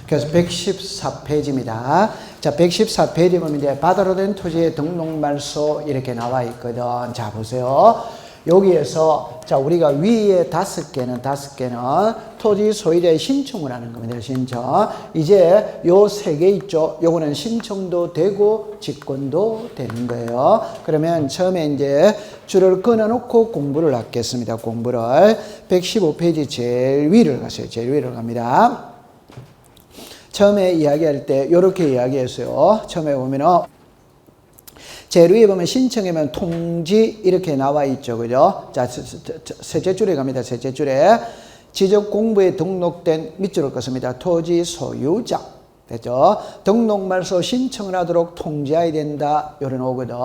그래서 114페이지입니다. 자, 114페이지 보면 이제 바다로 된 토지의 등록 말소 이렇게 나와 있거든. 자, 보세요. 여기에서 자, 우리가 위에 다섯 개는 토지 소유자의 신청을 하는 겁니다. 신청. 이제 요 세 개 있죠. 요거는 신청도 되고 직권도 되는 거예요. 그러면 처음에 이제 줄을 끊어놓고 공부를 하겠습니다. 공부를 115페이지 제일 위를 가세요. 제일 위를 갑니다. 처음에 이야기할 때 이렇게 이야기했어요. 처음에 보면은 제일 위에 보면 신청하면 통지 이렇게 나와 있죠. 그죠? 자, 셋째 줄에 갑니다. 셋째 줄에 지적 공부에 등록된 밑줄을 긋습니다. 토지 소유자. 됐죠? 등록 말소 신청을 하도록 통지해야 된다. 요런 오거든.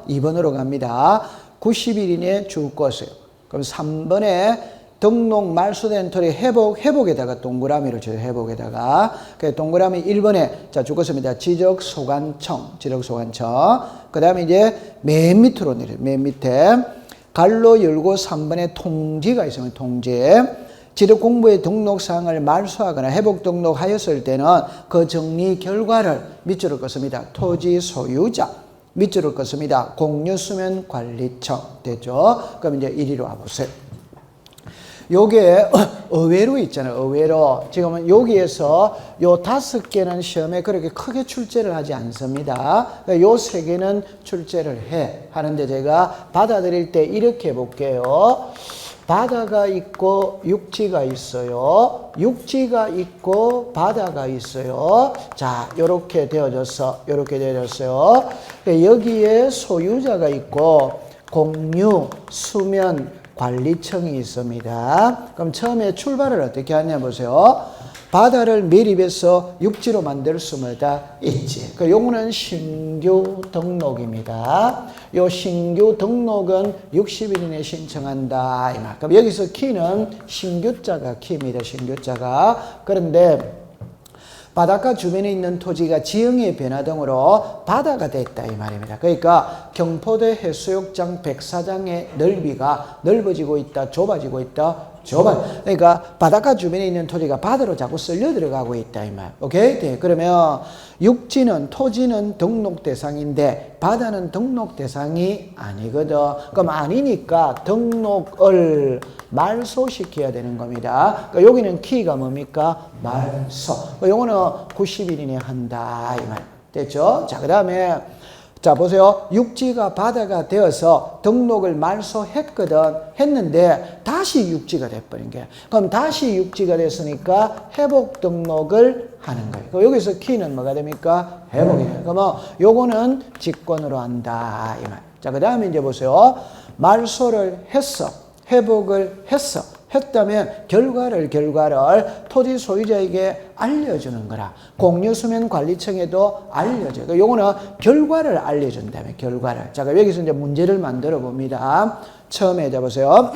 2번으로 갑니다. 90일 이내에 줄 것이에요. 그럼 3번에 등록 말소된 토지 회복에다가 동그라미를 쳐요. 회복에다가. 동그라미 1번에 자, 죽었습니다. 지적소관청. 그 다음에 이제 맨 밑으로 내려요. 맨 밑에 갈로 열고 3번에 통지가 있으면 통지. 지적공부의 등록사항을 말소하거나 회복 등록하였을 때는 그 정리 결과를 밑줄을 긋습니다. 토지 소유자. 밑줄을 긋습니다. 공유수면 관리청. 됐죠? 그럼 이제 이리로 와보세요. 요게 의외로 있잖아요. 의외로. 지금은 여기에서 요 다섯 개는 시험에 그렇게 크게 출제를 하지 않습니다. 요 세 개는 출제를 하는데 제가 받아들일 때 이렇게 해볼게요. 바다가 있고 육지가 있어요. 육지가 있고 바다가 있어요. 자, 요렇게 되어졌어요. 여기에 소유자가 있고 공유, 수면, 관리청이 있습니다. 그럼 처음에 출발을 어떻게 하냐 보세요. 바다를 매립해서 육지로 만들 수마다 있지. 그 요거는 신규 등록입니다. 요 신규 등록은 60일 이내에 신청한다. 이 말. 그럼 여기서 키는 신규자가 키입니다. 신규자가. 그런데 바닷가 주변에 있는 토지가 지형의 변화 등으로 바다가 됐다 이 말입니다. 그러니까 경포대 해수욕장 104장의 넓이가 넓어지고 있다, 좁아지고 있다, 그러니까 바닷가 주변에 있는 토지가 바다로 자꾸 쓸려 들어가고 있다 이 말. 오케이? 네. 그러면 육지는 토지는 등록 대상인데 바다는 등록 대상이 아니거든. 그럼 아니니까 등록을 말소시켜야 되는 겁니다. 그러니까 여기는 키가 뭡니까? 말소. 요거는 90일 이내에 한다 이 말. 됐죠? 자, 그다음에 자, 보세요. 육지가 바다가 되어서 등록을 했는데 다시 육지가 돼버린 거야. 그럼 다시 육지가 됐으니까 회복 등록을 하는 거예요. 그럼 여기서 키는 뭐가 됩니까? 회복이에요. 그러면 요거는 직권으로 한다 이 말. 자, 그 다음에 이제 보세요. 말소를 했어. 회복을 했다면 결과를 토지 소유자에게 알려주는 거라. 공유수면 관리청에도 알려줘요. 요거는 결과를 알려준다며, 결과를. 자, 여기서 이제 문제를 만들어 봅니다. 처음에 보세요.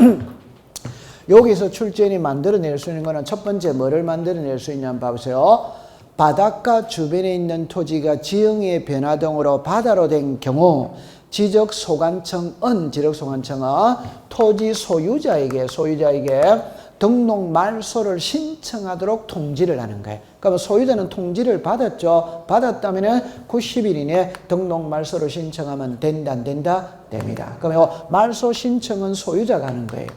여기서 출제인이 만들어낼 수 있는 거는 첫 번째 뭐를 만들어낼 수 있냐면 봐보세요. 바닷가 주변에 있는 토지가 지형의 변화 등으로 바다로 된 경우 지적소관청은 토지 소유자에게 등록 말소를 신청하도록 통지를 하는 거예요. 그러면 소유자는 통지를 받았죠. 받았다면 90일 이내에 등록 말소를 신청하면 된다, 안 된다? 됩니다. 그러면 말소 신청은 소유자가 하는 거예요.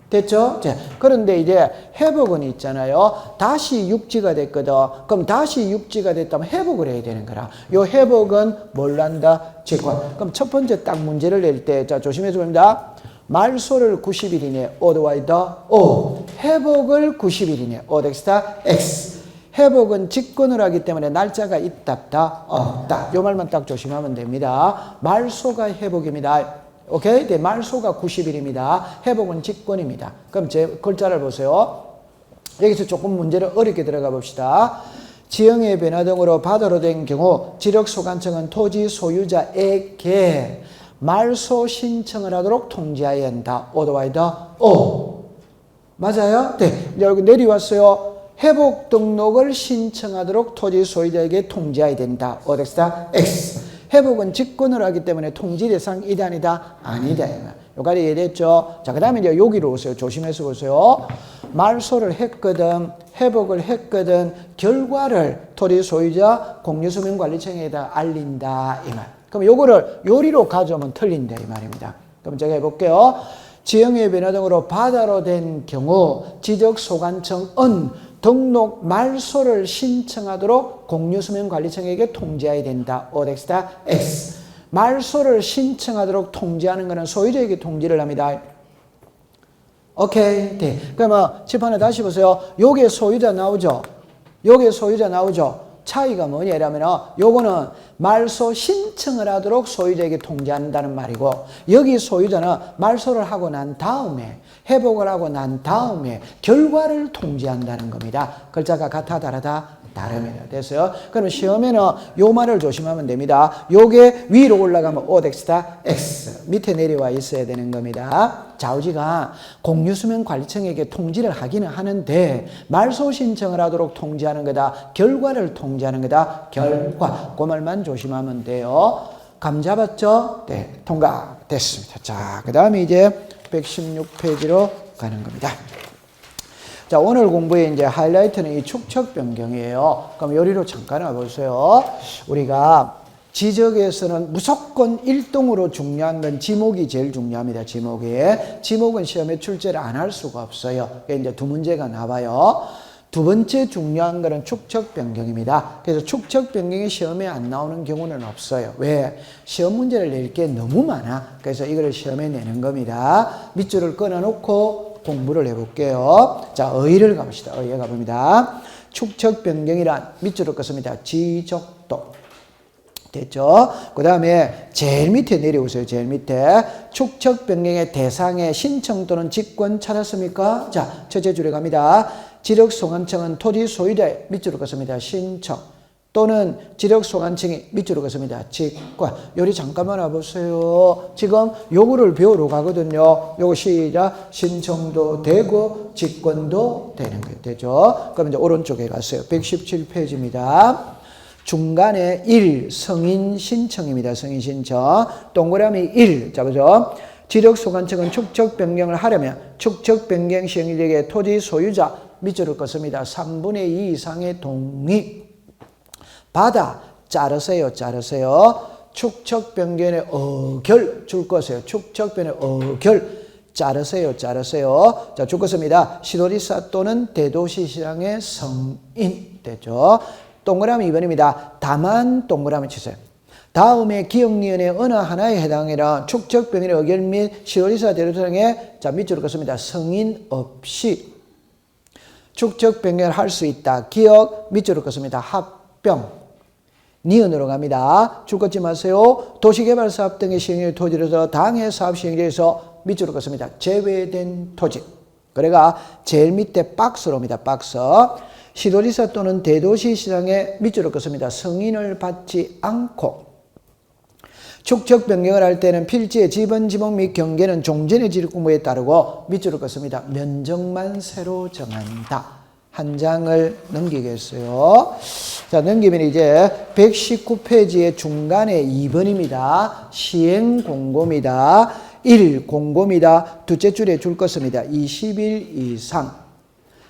됐죠? 자, 그런데 이제 회복은 있잖아요. 다시 육지가 됐거든. 그럼 다시 육지가 됐다면 회복을 해야 되는 거라. 요 회복은 뭘로 한다? 직권. 그럼 첫 번째 딱 문제를 낼 때, 자, 조심해서 봅니다. 말소를 90일 이내에 otherwise O. 회복을 90일 이내에 otherwise X. 회복은 직권을 하기 때문에 날짜가 있다, 없다. 요 말만 딱 조심하면 됩니다. 말소가 회복입니다. 오케이? 네, 말소가 90일입니다. 회복은 직권입니다. 그럼 제 글자를 보세요. 여기서 조금 문제를 어렵게 들어가 봅시다. 지형의 변화 등으로 바다로 된 경우 지력소관청은 토지 소유자에게 말소 신청을 하도록 통지해야 한다. otherwise O. 맞아요? 네. 여기 내려왔어요. 회복 등록을 신청하도록 토지 소유자에게 통지해야 된다. otherwise X. 회복은 직권을 하기 때문에 통지 대상 이다 아니다? 아니다. 여기까지 이해됐죠? 자, 그 다음에 이제 여기로 오세요. 조심해서 보세요. 말소를 했거든, 회복을 했거든, 결과를 토지 소유자 공유수명관리청에다 알린다 이 말. 그럼 요거를 요리로 가져오면 틀린다 이 말입니다. 그럼 제가 해볼게요. 지형의 변화 등으로 바다로 된 경우 지적소관청은 등록 말소를 신청하도록 공유수명관리청에게 통지해야 된다. 오덱스다 X. 말소를 신청하도록 통지하는 것은 소유자에게 통지를 합니다. 오케이. 네. 그러면 칠판에 다시 보세요. 요게 소유자 나오죠? 요게 소유자 나오죠? 차이가 뭐냐 이러면 요거는 말소 신청을 하도록 소유자에게 통지한다는 말이고 여기 소유자는 말소를 하고 난 다음에 회복을 하고 난 다음에 결과를 통지한다는 겁니다. 글자가 같아 다르다? 다릅니다. 됐어요? 그러면 시험에는 요 말을 조심하면 됩니다. 요게 위로 올라가면 오덱스다 X 밑에 내려와 있어야 되는 겁니다. 좌우지가 공유수명관리청에게 통지를 하기는 하는데 말소 신청을 하도록 통지하는 거다. 결과를 통지하는 거다. 결과. 그 말만 조심하면 돼요. 감 잡았죠? 네. 통과됐습니다. 자, 그 다음에 이제 116페이지로 가는 겁니다. 자, 오늘 공부의 이제 하이라이트는 이 축척 변경이에요. 그럼 요리로 잠깐 와보세요. 우리가 지적에서는 무조건 1등으로 중요한 건 지목이 제일 중요합니다. 지목은 시험에 출제를 안 할 수가 없어요. 이제 두 문제가 나와요. 두 번째 중요한 거는 축척 변경입니다. 그래서 축척 변경이 시험에 안 나오는 경우는 없어요. 왜? 시험 문제를 낼 게 너무 많아. 그래서 이걸 시험에 내는 겁니다. 밑줄을 끊어놓고 공부를 해볼게요. 자, 의의를 가봅시다. 의의에 가봅니다. 축척 변경이란 밑줄을 긋습니다. 지적도. 됐죠? 그 다음에 제일 밑에 내려오세요. 제일 밑에. 축척 변경의 대상의 신청 또는 직권 찾았습니까? 자, 첫째 줄에 갑니다. 지력소관청은 토지 소유자의 밑줄을 긋습니다. 신청. 또는 지력소관청이 밑줄을 긋습니다. 직권. 요리 잠깐만 와보세요. 지금 요거를 배우러 가거든요. 요거 시작. 신청도 되고 직권도 되는 거예요. 되죠? 그럼 이제 오른쪽에 갔어요. 117페이지입니다. 중간에 1 성인 신청입니다. 성인 신청. 동그라미 1. 자, 보죠. 지력소관청은 축척 변경을 하려면 축척 변경 시행자에게 토지 소유자 밑줄을 긋습니다. 3분의 2 이상의 동의. 받아. 자르세요. 축척 변경의 어결 줄 것이에요. 축척 변경의 어결. 자르세요. 자, 줄 것입니다. 시도지사 또는 대도시시장의 성인. 됐죠? 동그라미 2번입니다. 다만 동그라미 치세요. 다음에 기억리언의 어느 하나에 해당하는 축척 변경의 의결 및 시도지사 대도시장의 자 밑줄을 긋습니다. 성인 없이 축척 변경을 할 수 있다. 기억 밑줄을 긋습니다. 합병 니은으로 갑니다. 줄 긋지 마세요. 도시개발사업 등의 시행의 토지로서 당해 사업 시행자에서 밑줄을 긋습니다. 제외된 토지. 그래가 제일 밑에 박스로 옵니다. 박스. 시도지사 또는 대도시시장에 밑줄을 긋습니다. 승인을 받지 않고 축척 변경을 할 때는 필지의 지번, 지목 및 경계는 종전의 지력공부에 따르고 밑줄을 긋습니다. 면적만 새로 정한다. 한 장을 넘기겠어요. 자, 넘기면 이제 119페이지의 중간에 2번입니다. 시행 공고입니다. 1 공고입니다. 둘째 줄에 줄 것입니다. 20일 이상.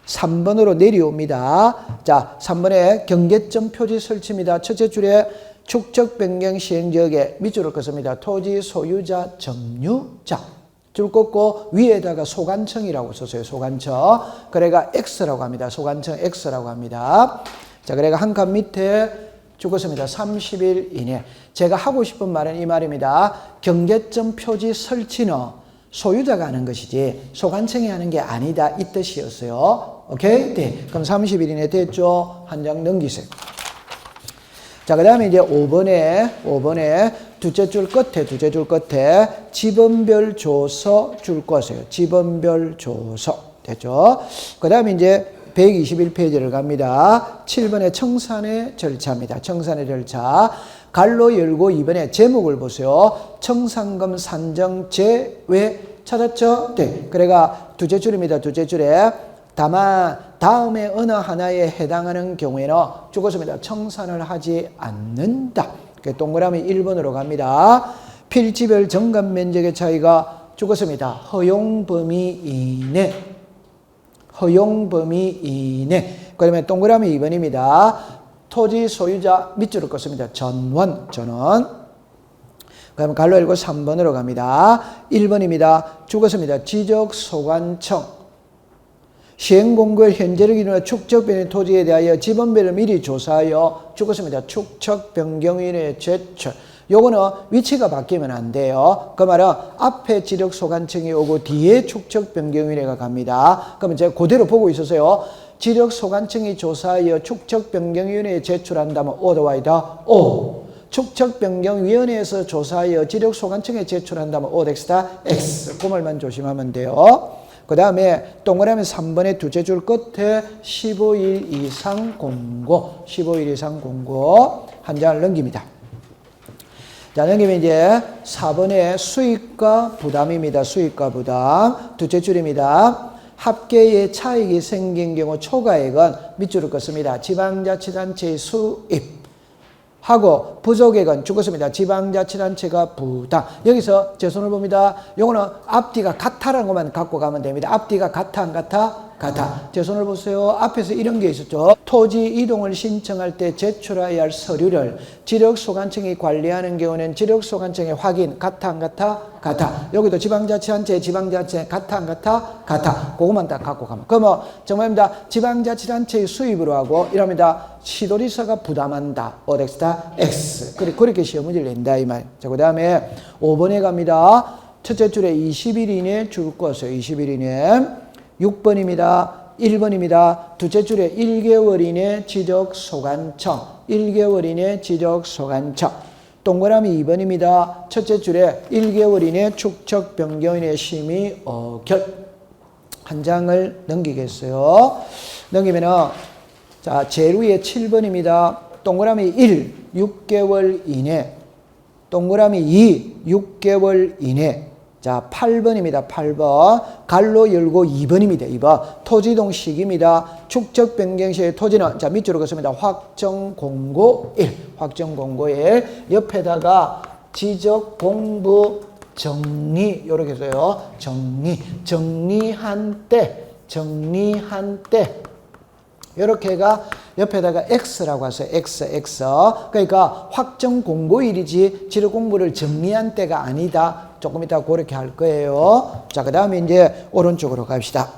3번으로 내려옵니다. 자, 3번에 경계점 표지 설치입니다. 첫째 줄에 축척 변경 시행지역에 밑줄을 긋습니다. 토지 소유자 점유자. 줄 긋고 위에다가 소관청이라고 썼어요. 소관청. 그래가 X라고 합니다. 소관청 X라고 합니다. 자, 그래가 한 칸 밑에 줄 긋습니다. 30일 이내. 제가 하고 싶은 말은 이 말입니다. 경계점 표지 설치는 소유자가 하는 것이지 소관청이 하는 게 아니다 이 뜻이었어요. 오케이? 네. 그럼 30일 이내 됐죠? 한 장 넘기세요. 자, 그 다음에 이제 5번에 둘째 줄 끝에 지번별 조서 줄 것이에요. 지번별 조서. 됐죠? 그 다음에 이제 121페이지를 갑니다. 7번에 청산의 절차입니다. 청산의 절차. 갈로 열고 2번에 제목을 보세요. 청산금 산정 제외 찾았죠? 네. 그래가 둘째 줄입니다. 둘째 줄에 다만 다음에 어느 하나에 해당하는 경우에는 죽었습니다. 청산을 하지 않는다. 동그라미 1번으로 갑니다. 필지별 정감 면적의 차이가 죽었습니다. 허용 범위 이내. 허용 범위 이내. 그러면 동그라미 2번입니다. 토지 소유자 밑줄을 긋습니다. 전원. 그러면 갈로 열고 3번으로 갑니다. 1번입니다. 죽었습니다. 지적소관청. 시행공고의 현재를 기준으로 축적변의 토지에 대하여 지번배를 미리 조사하여 죽었습니다. 축척변경위원회에 제출. 요거는 위치가 바뀌면 안 돼요. 그 말은 앞에 지력소관청이 오고 뒤에 축척변경위원회가 갑니다. 그러면 제가 그대로 보고 있었어요. 지력소관청이 조사하여 축척변경위원회에 제출한다면 오더와 있다. 오. 축척변경위원회에서 조사하여 지력소관청에 제출한다면 O 덱스다 X. 그 말만 조심하면 돼요. 그 다음에 동그라미 3번의 두째 줄 끝에 15일 이상 공고. 15일 이상 공고. 한 장을 넘깁니다. 자, 넘기면 이제 4번의 수익과 부담입니다. 수익과 부담. 두째 줄입니다. 합계의 차익이 생긴 경우 초과액은 밑줄을 긋습니다. 지방자치단체의 수입. 하고 부족액은 죽었습니다. 지방자치단체가 부담. 여기서 제 손을 봅니다. 요거는 앞뒤가 같다라는 것만 갖고 가면 됩니다. 앞뒤가 같아 안 같아? 같아. 제 손을 보세요. 앞에서 이런 게 있었죠. 토지 이동을 신청할 때 제출해야 할 서류를 지력소관청이 관리하는 경우는 지력소관청의 확인 같아 안 같아? 같아. 여기도 지방자치단체 같아 안 같아? 같아. 그것만 딱 갖고 가면. 그러면 정말입니다. 지방자치단체의 수입으로 하고 이럽니다. 시도지사가 부담한다. 오덱스다 X. 그렇게 시험 문제를 낸다 이 말. 자, 그 다음에 5번에 갑니다. 첫째 줄에 20일 이내 줄 것이요. 20일 이내. 6번입니다. 1번입니다. 둘째 줄에 1개월 이내 지적소관청. 1개월 이내 지적소관청. 동그라미 2번입니다. 첫째 줄에 1개월 이내 축척변경위원회 심의 어결. 한 장을 넘기겠어요. 넘기면은 자, 제일 위에 7번입니다. 동그라미 1, 6개월 이내. 동그라미 2, 6개월 이내. 자, 8번입니다. 8번. 갈로 열고 2번입니다. 2번. 토지이동 시기입니다. 축척변경 시의 토지는, 자, 밑줄을 긋습니다. 확정공고 1. 확정공고 1. 옆에다가 지적공부 정리, 이렇게 써요. 정리한 때. 이렇게가 옆에다가 X라고 하세요. X. 그러니까 확정 공고일이지 지력 공부를 정리한 때가 아니다. 조금 이따 그렇게 할 거예요. 자, 그 다음에 이제 오른쪽으로 갑시다.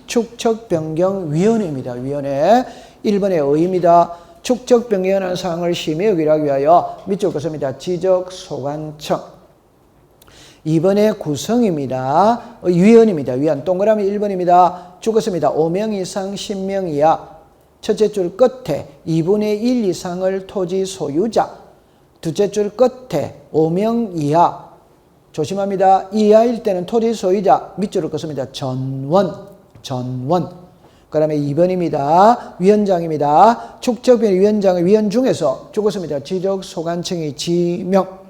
축척변경위원회입니다. 위원회. 1번의 어입니다. 축척변경하는 사항을 심의 의결하기 위하여 밑줄 긋습니다. 지적소관청. 2번의 구성입니다. 위원입니다. 위원. 동그라미 1번입니다. 죽었습니다. 5명 이상 10명 이하. 첫째 줄 끝에 2분의 1 이상을 토지 소유자. 둘째 줄 끝에 5명 이하. 조심합니다. 이하일 때는 토지 소유자. 밑줄을 긋습니다. 전원. 그 다음에 2번입니다. 위원장입니다. 축척변위원장의 위원 중에서 죽었습니다. 지적소관청의 지명.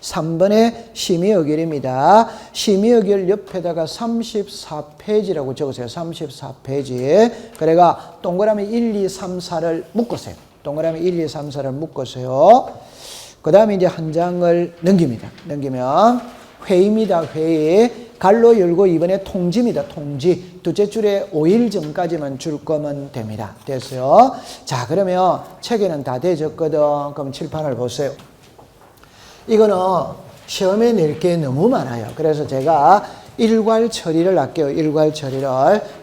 3번의 심의의결입니다. 심의의결 옆에다가 34페이지라고 적으세요. 34페이지. 그래가 동그라미 1, 2, 3, 4를 묶으세요. 동그라미 1, 2, 3, 4를 묶으세요. 그 다음에 이제 한 장을 넘깁니다. 넘기면 회의입니다. 회의. 갈로 열고 2번에 통지입니다. 통지. 둘째 줄에 5일 전까지만 줄 거면 됩니다. 됐어요. 자, 그러면 책에는 다 되졌거든. 그럼 칠판을 보세요. 이거는 시험에 낼 게 너무 많아요. 그래서 제가 일괄 처리를 할게요. 일괄 처리를.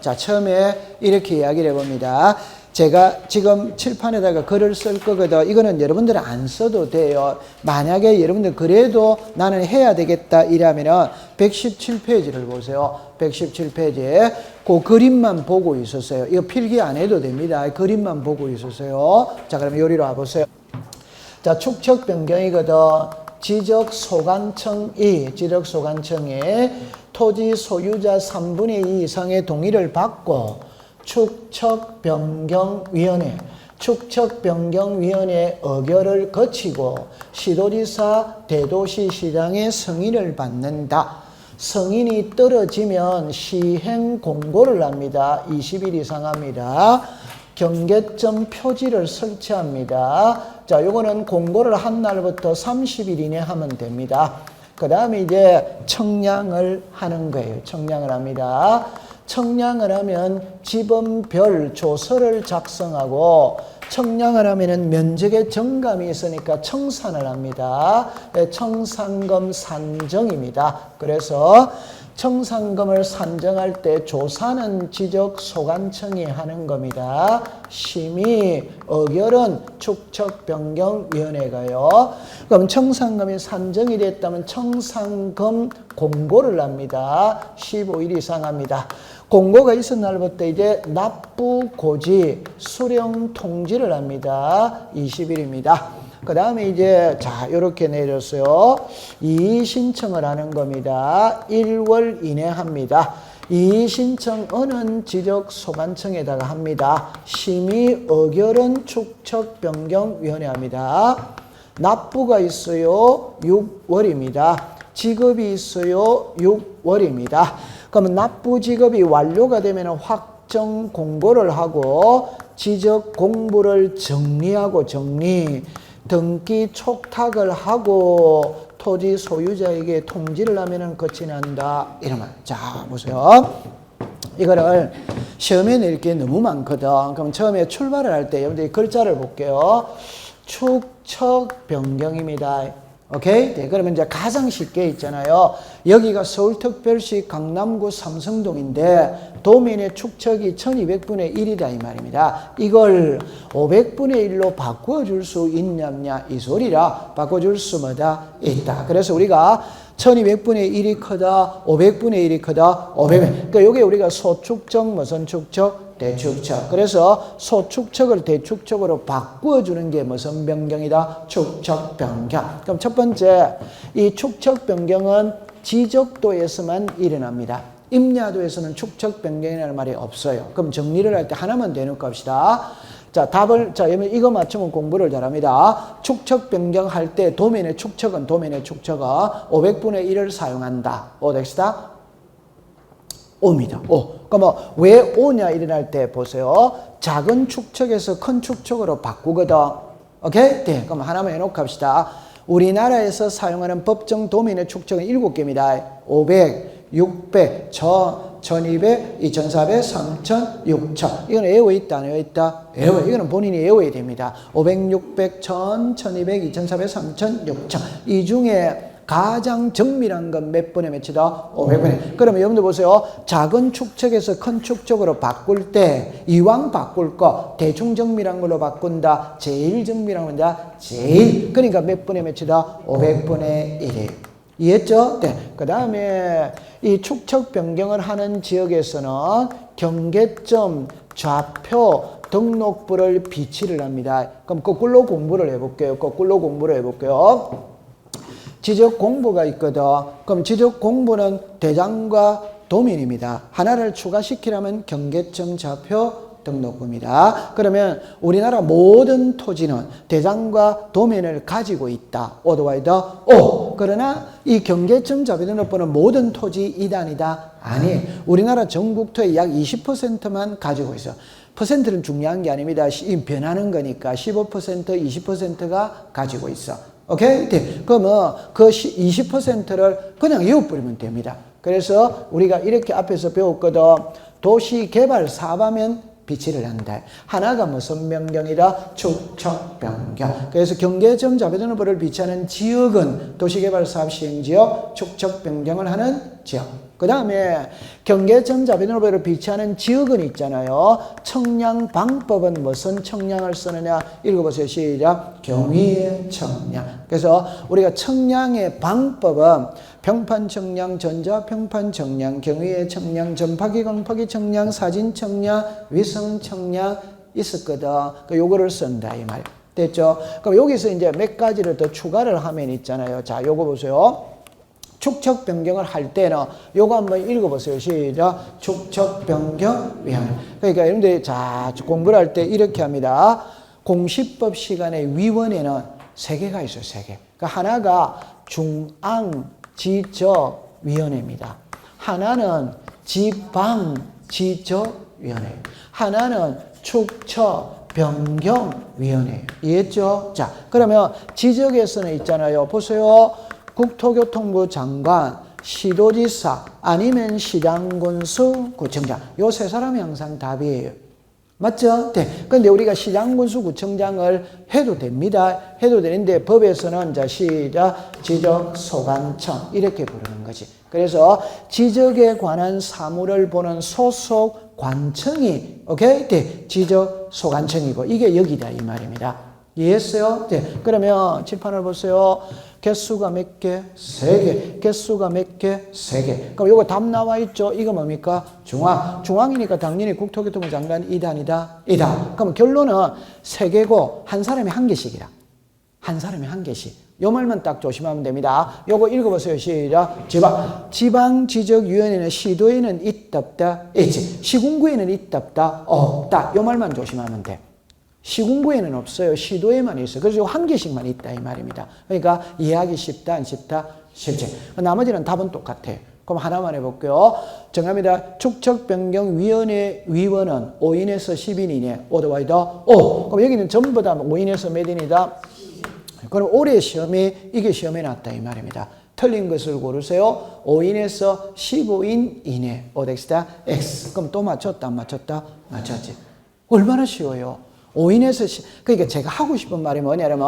자, 처음에 이렇게 이야기를 해봅니다. 제가 지금 칠판에다가 글을 쓸 거거든. 이거는 여러분들은 안 써도 돼요. 만약에 여러분들 그래도 나는 해야 되겠다 이러면은 117페이지를 보세요. 117페이지. 그 그림만 보고 있었어요. 이거 필기 안 해도 됩니다. 그림만 보고 있었어요. 자, 그럼 요리로 와보세요. 자, 축척변경이거든. 지적소관청이 토지 소유자 3분의 2 이상의 동의를 받고 축척변경위원회 의결을 거치고 시도지사 대도시시장의 승인을 받는다. 승인이 떨어지면 시행 공고를 합니다. 20일 이상 합니다. 경계점 표지를 설치합니다. 자, 요거는 공고를 한 날부터 30일 이내 하면 됩니다. 그 다음에 이제 청량을 하는 거예요. 청량을 합니다. 청량을 하면 지번별 조서를 작성하고 청량을 하면은 면적의 정감이 있으니까 청산을 합니다. 청산금 산정입니다. 그래서 청산금을 산정할 때 조사는 지적소관청이 하는 겁니다. 심의, 의결은 축척변경위원회가요. 그럼 청산금이 산정이 됐다면 청산금 공고를 합니다. 15일 이상 합니다. 공고가 있은 날부터 이제 납부 고지, 수령 통지를 합니다. 20일입니다. 그 다음에 이제 자 이렇게 내렸어요. 이의신청을 하는 겁니다. 1월 이내 합니다. 이의신청은 지적소관청에다가 합니다. 심의 의결은 축척변경위원회 합니다. 납부가 있어요. 6월입니다. 지급이 있어요. 6월입니다. 그러면 납부 지급이 완료가 되면 확정 공고를 하고 지적 공부를 정리하고 등기 촉탁을 하고 토지 소유자에게 통지를 하면은 끝이 난다. 이러면 자 보세요. 이거를 시험에 낼 게 너무 많거든. 그럼 처음에 출발을 할 때 여러분들이 글자를 볼게요. 축척 변경입니다. 오케이? 네, 그러면 이제 가장 쉽게 있잖아요. 여기가 서울특별시 강남구 삼성동인데 도면의 축척이 1200분의 1이다 이 말입니다. 이걸 500분의 1로 바꿔줄 수 있냐냐 이 소리라 바꿔줄 수마다 있다. 그래서 우리가 1200분의 1이 크다, 500분의 1이 크다, 500. 그러니까 요게 우리가 소축척, 무슨 축척? 대축척. 그래서 소축척을 대축척으로 바꾸어주는 게 무슨 변경이다? 축척 변경. 그럼 첫 번째, 이 축척 변경은 지적도에서만 일어납니다. 임야도에서는 축척 변경이라는 말이 없어요. 그럼 정리를 할 때 하나만 대놓고 합시다. 자, 이거 맞추면 공부를 잘합니다. 축척 변경할 때 도면의 축척은 500분의 1을 사용한다. 됩시다. 5입니다. 5. 그럼 왜 5냐 일어날 때 보세요. 작은 축척에서 큰 축척으로 바꾸거든. 오케이? 네. 그럼 하나만 해놓고 합시다. 우리나라에서 사용하는 법정 도면의 축척은 7개입니다. 500, 600, 1200, 2400, 3000, 6000. 이건 외워 있다, 안 외워 있다? 외워. 이거는 본인이 외워야 됩니다. 500, 600, 1000, 1200, 2400, 3000, 6000. 이 중에 가장 정밀한 건 몇 분의 몇이다? 500분의. 그러면 여러분들 보세요. 작은 축척에서 큰 축척으로 바꿀 때 이왕 바꿀 거 대충 정밀한 걸로 바꾼다. 제일 정밀한 건다. 제일. 그러니까 몇 분의 몇이다? 500분의 1이에요. 이해했죠? 네. 그 다음에 이 축척 변경을 하는 지역에서는 경계점, 좌표, 등록부를 비치를 합니다. 그럼 거꾸로 공부를 해볼게요. 지적 공부가 있거든. 그럼 지적 공부는 대장과 도면입니다. 하나를 추가시키려면 경계점, 좌표, 등록부입니다. 그러면 우리나라 모든 토지는 대장과 도면을 가지고 있다. 오더와이더 오. 그러나 이 경계점, 좌표, 등록부는 모든 토지 이단이다. 아니, 우리나라 전국토의 약 20%만 가지고 있어. 퍼센트는 중요한 게 아닙니다. 변하는 거니까 15%, 20%가 가지고 있어. 오케이? 네. 그러면 그 20%를 그냥 외워버리면 됩니다. 그래서 우리가 이렇게 앞에서 배웠거든. 도시개발 사업하면 비치를 한다. 하나가 무슨 변경이다? 축척 변경. 그래서 경계점, 좌표, 등록부를 비치하는 지역은 도시개발 사업 시행지역, 축척 변경을 하는 지역. 그 다음에 경계점, 좌표, 등록부를 비치하는 지역은 있잖아요. 청량 방법은 무슨 청량을 쓰느냐? 읽어보세요. 시작. 경위의 청량. 그래서 우리가 청량의 방법은 평판 청량, 전자 평판 청량, 경위의 청량, 전파기, 광파기 청량, 사진 청량, 위성 청량 있었거든. 요거를 쓴다 이 말. 됐죠? 그럼 여기서 이제 몇 가지를 더 추가를 하면 있잖아요. 자, 요거 보세요. 축척 변경을 할 때는 요거 한번 읽어보세요. 시작. 축척 변경 위원. 그러니까 여러분들이 자 공부를 할 때 이렇게 합니다. 공시법 시간에 위원회는 3개가 있어요. 3개. 그러니까 하나가 중앙지적위원회입니다. 하나는 지방지적위원회. 하나는 축척 변경위원회. 이해했죠? 자, 그러면 지적에서는 있잖아요. 보세요. 국토교통부 장관, 시도지사 아니면 시장군수 구청장. 요 세 사람이 항상 답이에요. 맞죠? 네. 근데 우리가 시장군수 구청장을 해도 됩니다. 해도 되는데 법에서는 자 시작 지적 소관청 이렇게 부르는 거지. 그래서 지적에 관한 사무를 보는 소속 관청이 오케이? 네. 지적 소관청이고 이게 여기다 이 말입니다. 이해했어요? 네. 그러면 칠판을 보세요. 개수가 몇 개? 3개. 개수가 몇 개? 3개. 그럼 요거 답 나와 있죠? 이거 뭡니까? 중앙. 중앙이니까 당연히 국토교통부 장관 이단이다. 이다. 그럼 결론은 3개고 한 사람이 1개씩이다. 한 사람이 1개씩. 요 말만 딱 조심하면 됩니다. 요거 읽어보세요. 시작. 지방지적위원회는 시도에는 있다 없다? 있지. 시군구에는 있다 없다? 없다. 요 말만 조심하면 돼. 시군구에는 없어요. 시도에만 있어요. 그래서 1개씩만 있다 이 말입니다. 그러니까 이해하기 쉽다 안 쉽다? 쉽지. 나머지는 답은 똑같아요. 그럼 하나만 해볼게요. 정합니다. 축척변경위원회 위원은 5인에서 10인이네. 오더와이더 5. 그럼 여기는 전부 다 5인에서 몇 인이다? 그럼 올해 시험이 이게 시험에 났다 이 말입니다. 틀린 것을 고르세요. 5인에서 15인 이내. 오덱스다 X. 그럼 또 맞췄다 안 맞췄다? 맞췄지. 얼마나 쉬워요. 5인에서 그러니까 제가 하고 싶은 말이 뭐냐면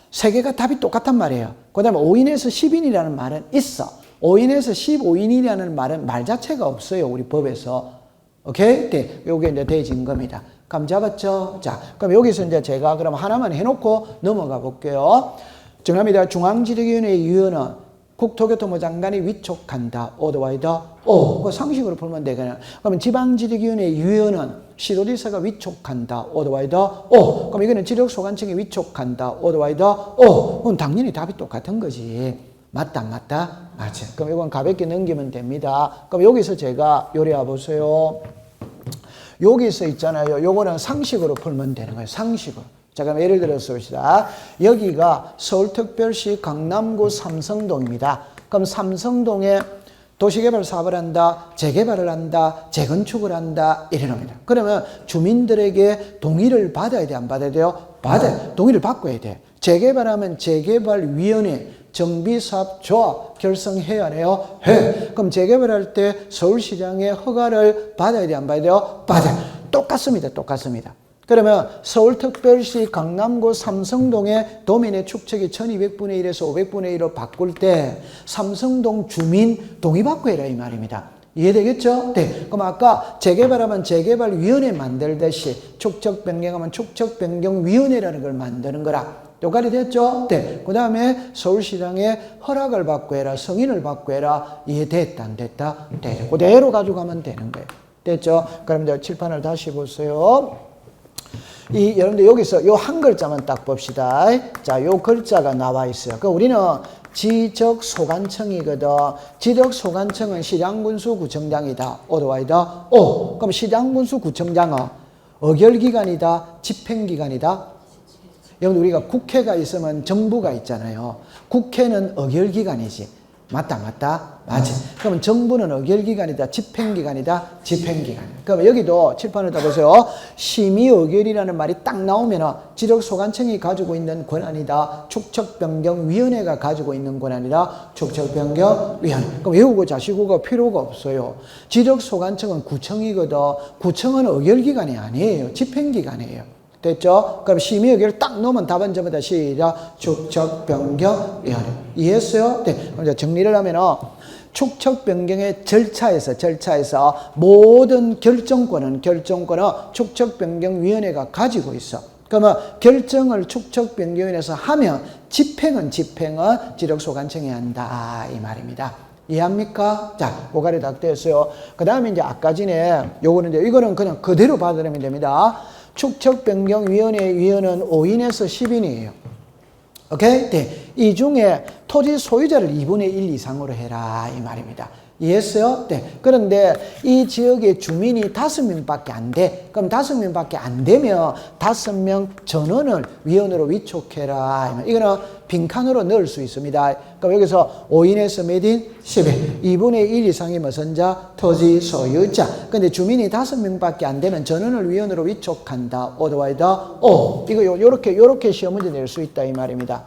3개가 답이 똑같단 말이에요. 그 다음에 5인에서 10인이라는 말은 있어. 5인에서 15인이라는 말은 말 자체가 없어요. 우리 법에서. 오케이? 네. 요게 이제 대진 겁니다. 감 잡았죠? 자, 그럼 여기서 이제 제가 그럼 하나만 해놓고 넘어가 볼게요. 정합니다. 중앙지적위원회 위원은 국토교통부 장관이 위촉한다. 오더와이더 오. 그 상식으로 풀면 되겠네. 그러면 지방지적위원회 위원은 시도지사가 위촉한다. 오더와이더 오. 그럼 이거는 지적소관청이 위촉한다. 오더와이더 오. 그럼 당연히 답이 똑같은 거지. 맞다, 안 맞다? 맞아. 그럼 이건 가볍게 넘기면 됩니다. 그럼 여기서 제가 요리해 보세요. 여기서 있잖아요. 요거는 상식으로 풀면 되는 거예요. 상식으로. 자, 그럼 예를 들어서 봅시다. 여기가 서울특별시 강남구 삼성동입니다. 그럼 삼성동에 도시개발 사업을 한다, 재개발을 한다, 재건축을 한다, 이래놓습니다. 그러면 주민들에게 동의를 받아야 돼, 안 받아야 돼요? 받아요. 동의를 바꿔야 돼. 재개발하면 재개발위원회, 정비사업조합 결성해야 하네요. 해. 그럼 재개발할 때 서울시장의 허가를 받아야 돼, 안 받아야 돼요? 받아요. 똑같습니다. 똑같습니다. 그러면 서울특별시 강남구 삼성동의 도민의 축척이 1200분의 1에서 500분의 1로 바꿀 때 삼성동 주민 동의받고 해라 이 말입니다. 이해되겠죠? 네. 그럼 아까 재개발하면 재개발위원회 만들듯이 축척 변경하면 축척 변경위원회라는 걸 만드는 거라. 똑같이 됐죠? 네. 그 다음에 서울시장의 허락을 받고 해라, 승인을 받고 해라. 이해됐다, 안 됐다? 네. 그대로 가져가면 되는 거예요. 됐죠? 그럼 이제 칠판을 다시 보세요. 여러분들 여기서 요 한 글자만 딱 봅시다. 자, 요 글자가 나와 있어요. 그 우리는 지적소관청이거든. 지적소관청은 시장군수구청장이다. 오더와이더 오. 그럼 시장군수구청장은 의결기관이다, 집행기관이다. 여러분 우리가 국회가 있으면 정부가 있잖아요. 국회는 의결기관이지. 맞다, 맞다? 맞지. 그러면 정부는 의결기관이다, 집행기관이다, 집행기관. 그럼 여기도 칠판을 다 보세요. 심의의결이라는 말이 딱 나오면 지적소관청이 가지고 있는 권한이다, 축척변경위원회가 가지고 있는 권한이다, 축척변경위원회. 그럼 외우고 자시고가 필요가 없어요. 지적소관청은 구청이거든. 구청은 의결기관이 아니에요. 집행기관이에요. 됐죠? 그럼 심의의결 딱 넣으면 답은 전부 다 시작. 축척변경위원회. 이해했어요? 네. 그럼 이제 정리를 하면은 축척변경의 절차에서 모든 결정권은 축척변경위원회가 가지고 있어. 그러면 결정을 축척변경위원회에서 하면 집행은 지적소관청이 한다. 이 말입니다. 이해합니까? 자, 고갈이 딱 됐어요. 그 다음에 이제 아까 전에 요거는 이제 이거는 그냥 그대로 받아들이면 됩니다. 축척변경위원회 위원은 5인에서 10인이에요. 오케이? 네. 이 중에 토지 소유자를 2분의 1 이상으로 해라. 이 말입니다. 이해했어요? 네. 그런데 이 지역의 주민이 5명밖에 안 돼. 그럼 5명밖에 안 되면 5명 전원을 위원으로 위촉해라. 이거는 빈칸으로 넣을 수 있습니다. 그럼 여기서 5인에서 몇 인? 10인. 2분의 1 이상이 무슨 자? 토지 소유자. 근데 주민이 5명밖에 안 되면 전원을 위원으로 위촉한다. 오더와이더 오. 이거 요렇게 시험 문제 낼 수 있다. 이 말입니다.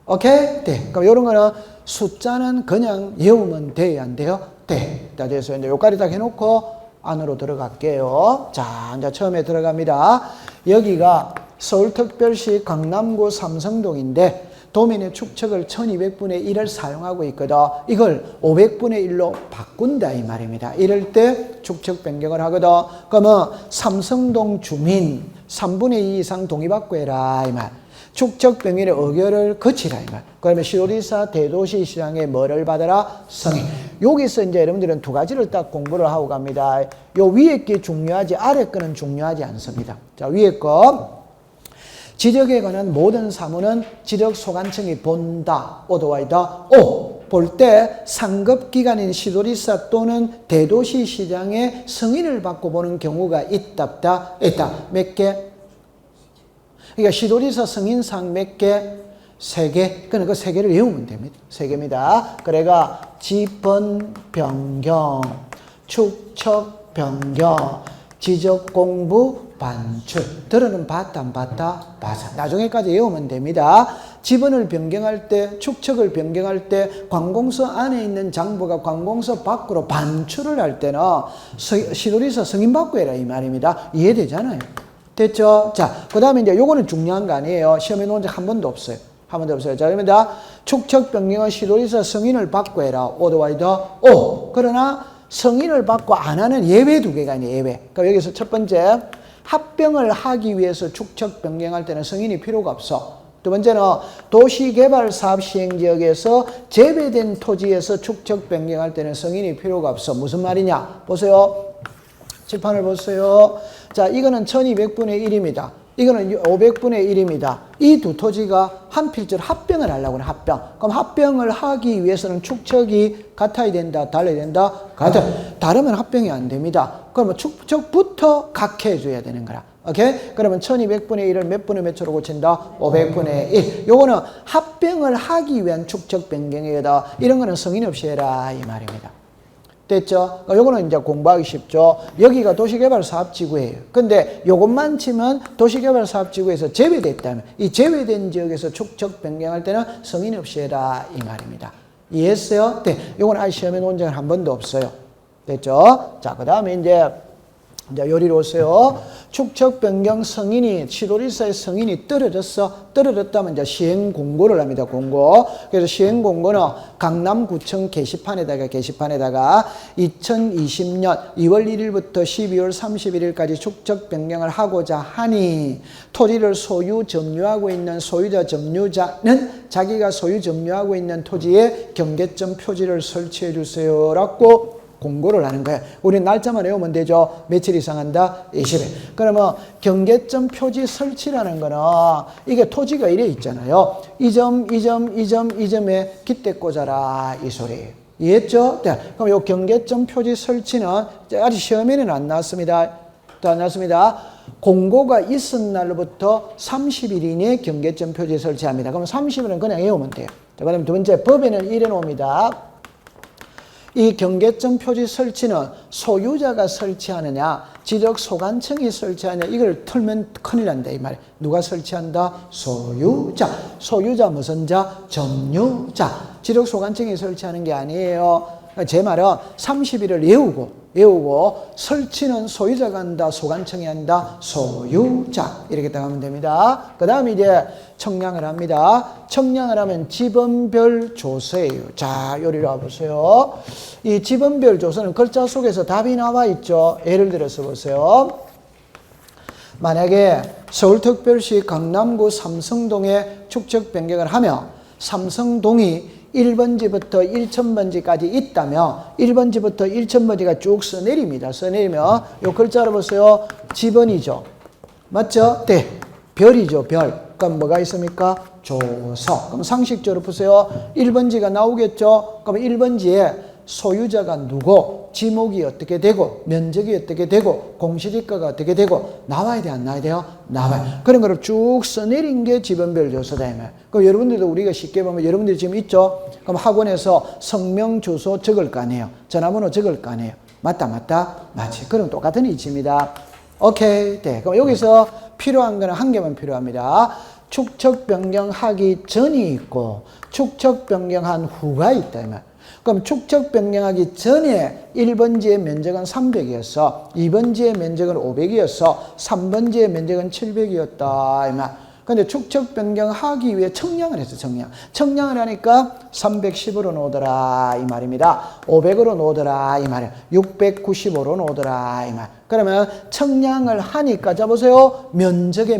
오케이? 네. 그럼 이런 거는 숫자는 그냥 외우면 돼요, 안 돼요? 네. 자, 돼서 이제 요까지 딱 해놓고 안으로 들어갈게요. 자, 이제 처음에 들어갑니다. 여기가 서울특별시 강남구 삼성동인데 도면의 축척을 1200분의 1을 사용하고 있거든. 이걸 500분의 1로 바꾼다 이 말입니다. 이럴 때 축척 변경을 하거든. 그러면 삼성동 주민 3분의 2 이상 동의받고 해라 이 말. 축척 변경의 의결을 거치라 이 말. 그러면 시도지사 대도시 시장에 뭐를 받아라? 승인. 여기서 이제 여러분들은 두 가지를 딱 공부를 하고 갑니다. 요 위에 게 중요하지 아래 거는 중요하지 않습니다. 자, 위에 거. 지적에 관한 모든 사무는 지적소관청이 본다. 오도와이다. 볼 때 상급기관인 시도지사 또는 대도시시장의 승인을 받고 보는 경우가 있다. 몇 개? 그러니까 시도지사 승인사항 몇 개? 3개. 그러니까 그 3개를 외우면 됩니다. 3개입니다. 그래가 지번 변경, 축척 변경, 지적 공부 반출. 들어는 봤다 안 봤다? 봤어. 나중에까지 외우면 됩니다. 지번을 변경할 때, 축척을 변경할 때 관공서 안에 있는 장부가 관공서 밖으로 반출을 할 때는 시도지사 승인받고 해라 이 말입니다. 이해되잖아요. 됐죠? 자, 그 다음에 이제 요거는 중요한 거 아니에요. 시험에 놓은 적 한 번도 없어요. 한 번도 없어요. 자, 그러면 축척 변경은 시도지사 승인을 받고 해라. 오더와이더 그러나 승인을 받고 안 하는 예외 2개가 아니에요. 예외. 그러니까 여기서 첫 번째, 합병을 하기 위해서 축척 변경할 때는 승인이 필요가 없어. 두 번째는 도시개발사업 시행지역에서 제외된 토지에서 축척 변경할 때는 승인이 필요가 없어. 무슨 말이냐? 보세요. 칠판을 보세요. 자, 이거는 1200분의 1입니다. 이거는 500분의 1입니다. 이 두 토지가 한 필지로 합병을 하려고 하는 합병. 그럼 합병을 하기 위해서는 축척이 같아야 된다, 달라야 된다? 같아. 다르면 합병이 안 됩니다. 그러면 축척부터 각해줘야 되는 거라. 오케이? 그러면 1200분의 1을 몇 분의 몇 초로 고친다? 500분의 1. 요거는 합병을 하기 위한 축척 변경이다. 이런 거는 승인 없이 해라 이 말입니다. 됐죠? 요거는 이제 공부하기 쉽죠. 여기가 도시개발사업지구예요. 근데 요것만 치면 도시개발사업지구에서 제외됐다면 이 제외된 지역에서 축척 변경할 때는 승인 없이 해라 이 말입니다. 이해했어요? 네. 요건 아직 시험에 놓은 적은 한 번도 없어요. 됐죠? 자, 그 다음에 이제 요리로 오세요. 축척 변경 승인이 시도지사의 승인이 떨어졌다면 이제 시행 공고를 합니다. 공고. 그래서 시행 공고는 강남구청 게시판에다가 2020년 2월 1일부터 12월 31일까지 축척 변경을 하고자 하니 토지를 소유 점유하고 있는 소유자 점유자는 자기가 소유 점유하고 있는 토지에 경계점 표지를 설치해 주세요라고 공고를 하는 거예요. 우리는 날짜만 외우면 되죠. 며칠 이상 한다? 20일. 그러면 경계점 표지 설치라는 거는 이게 토지가 이래 있잖아요. 이 점에 깃대 꽂아라 이 소리예요. 이해했죠? 네. 그럼 이 경계점 표지 설치는 아직 시험에는 안 나왔습니다. 또 안 나왔습니다. 공고가 있은 날로부터 30일 이내에 경계점 표지 설치합니다. 그럼 30일은 그냥 외우면 돼요. 자, 그다음 두 번째, 법에는 이래 놓습니다. 이 경계점 표지 설치는 소유자가 설치하느냐, 지적소관청이 설치하느냐, 이걸 틀면 큰일 난다 이 말이에요. 누가 설치한다? 소유자. 소유자 무슨 자? 점유자. 지적소관청이 설치하는 게 아니에요. 제 말은 30일을 외우고 설치는 소유자가 한다, 소관청이 한다, 소유자. 이렇게 딱 하면 됩니다. 그 다음에 이제 청량을 합니다. 청량을 하면 지번별 조서예요. 자, 요리로 와보세요. 이 지번별 조서는 글자 속에서 답이 나와 있죠. 예를 들어서 보세요. 만약에 서울특별시 강남구 삼성동에 축척 변경을 하며 삼성동이 1번지부터 1000번지까지 있다면 1번지부터 1000번지가 쭉 써내립니다. 써내리면 요 글자로 보세요. 지번이죠. 맞죠? 네. 별이죠. 별. 그럼 뭐가 있습니까? 조서. 그럼 상식적으로 보세요. 1번지가 나오겠죠? 그럼 1번지에 소유자가 누구, 지목이 어떻게 되고, 면적이 어떻게 되고, 공시지가가 어떻게 되고, 나와야 돼, 안 나와야 돼요? 나와요. 그런 거를 쭉 써내린 게 지번별 조서다. 그럼 여러분들도 우리가 쉽게 보면 여러분들이 지금 있죠? 그럼 학원에서 성명, 주소 적을 거 아니에요? 전화번호 적을 거 아니에요? 맞다? 맞지. 그럼 똑같은 이치입니다. 오케이. 네. 그럼 여기서 필요한 거는 한 개만 필요합니다. 축척 변경하기 전이 있고 축척 변경한 후가 있다 이 말. 그럼 축척 변경하기 전에 1번지의 면적은 300이었어. 2번지의 면적은 500이었어. 3번지의 면적은 700이었다 이 말. 근데 축척 변경하기 위해 청량을 했어, 청량. 청량을 하니까 310으로 놓으더라 이 말입니다. 500으로 놓으더라 이 말이야. 695로 놓으더라 이 말. 그러면 청량을 하니까 자 보세요. 면적에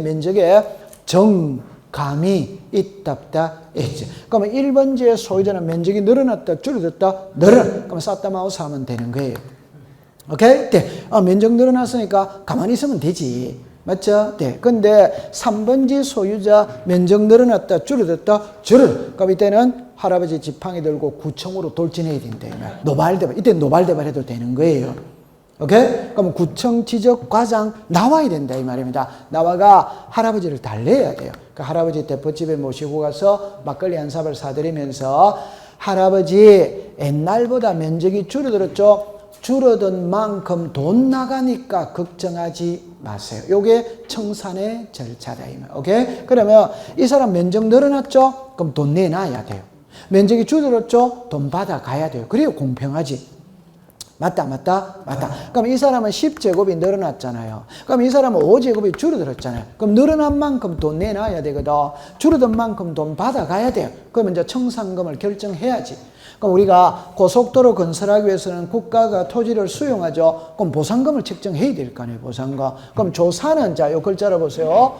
정감이 있답다 있지. 그러면 1번지의 소유자는 면적이 늘어났다 줄어들었다 그러면 쌌다 마우스 하면 되는 거예요. 오케이? 네. 면적 늘어났으니까 가만히 있으면 되지. 맞죠? 네. 근데 3번지 소유자 면적 늘어났다 줄어들었다 그럼 이때는 할아버지 지팡이 들고 구청으로 돌진해야 된다. 노발대발. 이때 노발대발 해도 되는 거예요. 오케이? 그럼 구청 지적 과장 나와야 된다 이 말입니다. 나와가 할아버지를 달래야 돼요. 그 할아버지 대포집에 모시고 가서 막걸리 한 사발 사드리면서 할아버지 옛날보다 면적이 줄어들었죠? 줄어든 만큼 돈 나가니까 걱정하지 마세요. 요게 청산의 절차다 이 말. 오케이? 그러면 이 사람 면적 늘어났죠? 그럼 돈 내놔야 돼요. 면적이 줄어들었죠? 돈 받아가야 돼요. 그래야 공평하지. 맞다. 그럼 이 사람은 10제곱이 늘어났잖아요. 그럼 이 사람은 5제곱이 줄어들었잖아요. 그럼 늘어난 만큼 돈 내놔야 되거든. 줄어든 만큼 돈 받아가야 돼요. 그러면 이제 청산금을 결정해야지. 그럼 우리가 고속도로 건설하기 위해서는 국가가 토지를 수용하죠. 그럼 보상금을 책정해야 될 거 아니에요, 보상금. 그럼 조사는, 자, 요 글자로 보세요.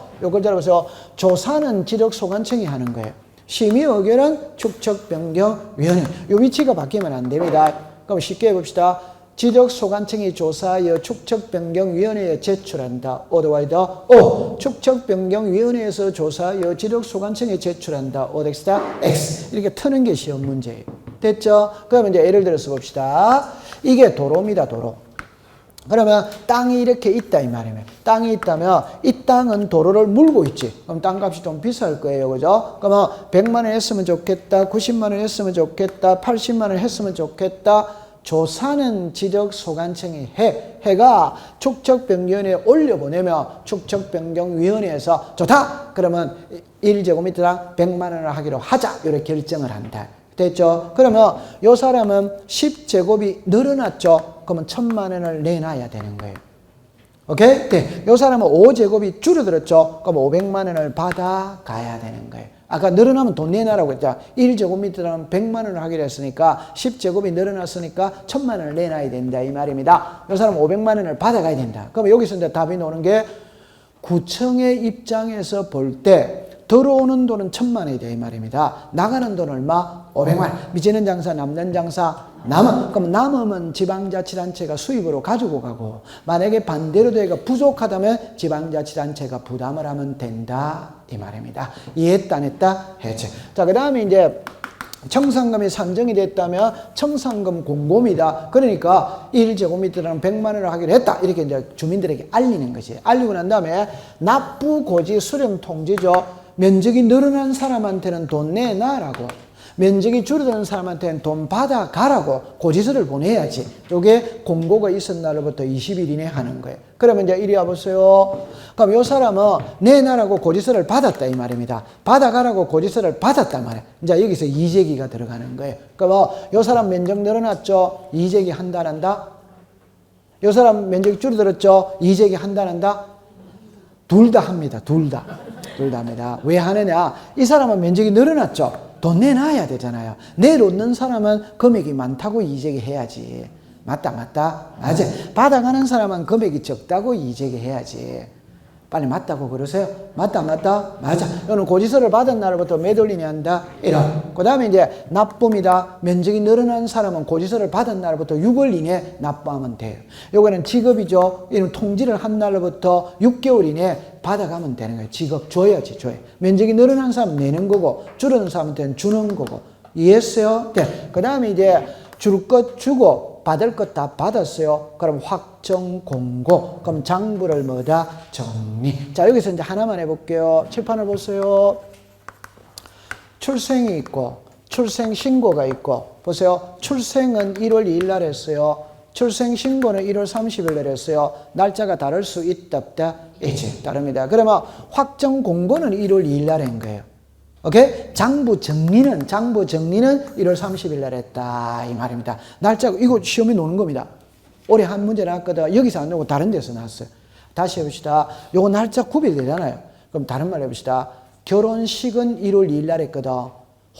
조사는 지적소관청이 하는 거예요. 심의 의결은 축척변경위원회. 요 위치가 바뀌면 안 됩니다. 그럼 쉽게 해봅시다. 지적소관청이 조사하여 축척변경위원회에 제출한다. 오더와이더 O. 축척변경위원회에서 조사하여 지적소관청에 제출한다. 오덱스다 X. 이렇게 트는 게 시험 문제예요. 됐죠? 그러면 이제 예를 들어서 봅시다. 이게 도로입니다, 도로. 그러면 땅이 이렇게 있다 이 말이에요. 땅이 있다면 이 땅은 도로를 물고 있지. 그럼 땅값이 좀 비쌀 거예요. 그죠? 그러면 100만 원 했으면 좋겠다. 90만 원 했으면 좋겠다. 80만 원 했으면 좋겠다. 조사는 지적소관청이 해가 축척변경위원회에 올려보내면 축척변경위원회에서 좋다! 그러면 1제곱미터당 100만 원을 하기로 하자! 이렇게 결정을 한다. 됐죠? 그러면 이 사람은 10제곱이 늘어났죠? 그러면 1000만 원을 내놔야 되는 거예요. 오케이? 네. 이 사람은 5제곱이 줄어들었죠? 그럼 500만 원을 받아가야 되는 거예요. 아까 늘어나면 돈 내놔라고 했죠. 1제곱미터당 100만 원을 하기로 했으니까 10제곱이 늘어났으니까 1000만 원을 내놔야 된다 이 말입니다. 이 사람은 500만 원을 받아가야 된다. 그럼 여기서 이제 답이 나오는 게 구청의 입장에서 볼 때 들어오는 돈은 1000만 원이다 이 말입니다. 나가는 돈 얼마? 500만 원. 미치는 장사, 남는 장사, 그럼 남으면 지방자치단체가 수입으로 가지고 가고, 만약에 반대로 되가 부족하다면 지방자치단체가 부담을 하면 된다 이 말입니다. 이해했다 안 했다? 했지. 자, 그 다음에 이제 청산금이 산정이 됐다면 청산금 공고입니다. 그러니까 1제곱미터당 100만 원을 하기로 했다. 이렇게 이제 주민들에게 알리는 거지. 알리고 난 다음에 납부 고지 수령 통지죠. 면적이 늘어난 사람한테는 돈 내놔라고, 면적이 줄어드는 사람한테는 돈 받아가라고 고지서를 보내야지. 이게 공고가 있은 날로부터 20일 이내 하는 거예요. 그러면 이제 이리 와보세요. 그럼 이 사람은 내놔라고 고지서를 받았다 이 말입니다. 받아가라고 고지서를 받았단 말이에요. 이제 여기서 이재기가 들어가는 거예요. 그럼 이 사람 면적 늘어났죠? 이재기 한다 안 한다? 이 사람 면적이 줄어들었죠? 이재기 한다 안 한다? 둘 다 합니다. 둘 다 합니다. 왜 하느냐? 이 사람은 면적이 늘어났죠? 돈 내놔야 되잖아요. 내놓는 사람은 금액이 많다고 이재기 해야지. 맞다. 받아가는 사람은 금액이 적다고 이재기 해야지. 빨리 맞다고 그러세요? 맞다. 맞아. 이거는 고지서를 받은 날부터 매돌리냐 한다. 그 다음에 이제 납부입니다. 면적이 늘어난 사람은 고지서를 받은 날부터 6월 이내에 납부하면 돼요. 요거는 지급이죠. 이런 통지를 한 날부터 6개월 이내에 받아가면 되는 거예요. 지급 줘야지. 면적이 늘어난 사람은 내는 거고, 줄어든 사람한테는 주는 거고. 이해했어요? 네. 그 다음에 이제 줄 것 주고, 받을 것 다 받았어요. 그럼 확정 공고. 그럼 장부를 뭐다? 정리. 자, 여기서 이제 하나만 해볼게요. 칠판을 보세요. 출생이 있고, 출생 신고가 있고, 보세요. 출생은 1월 2일 날 했어요. 출생신고는 1월 30일 날 했어요. 날짜가 다를 수 있다 없다? 있지. 다릅니다. 그러면 확정 공고는 1월 2일 날 한 거예요. 오케이? 장부 정리는 1월 30일 날 했다. 이 말입니다. 날짜가, 이거 시험에 놓는 겁니다. 올해 한 문제 나왔거든. 여기서 안 나오고 다른 데서 나왔어요. 다시 해봅시다. 요거 날짜 구별되잖아요. 그럼 다른 말 해봅시다. 결혼식은 1월 2일 날 했거든.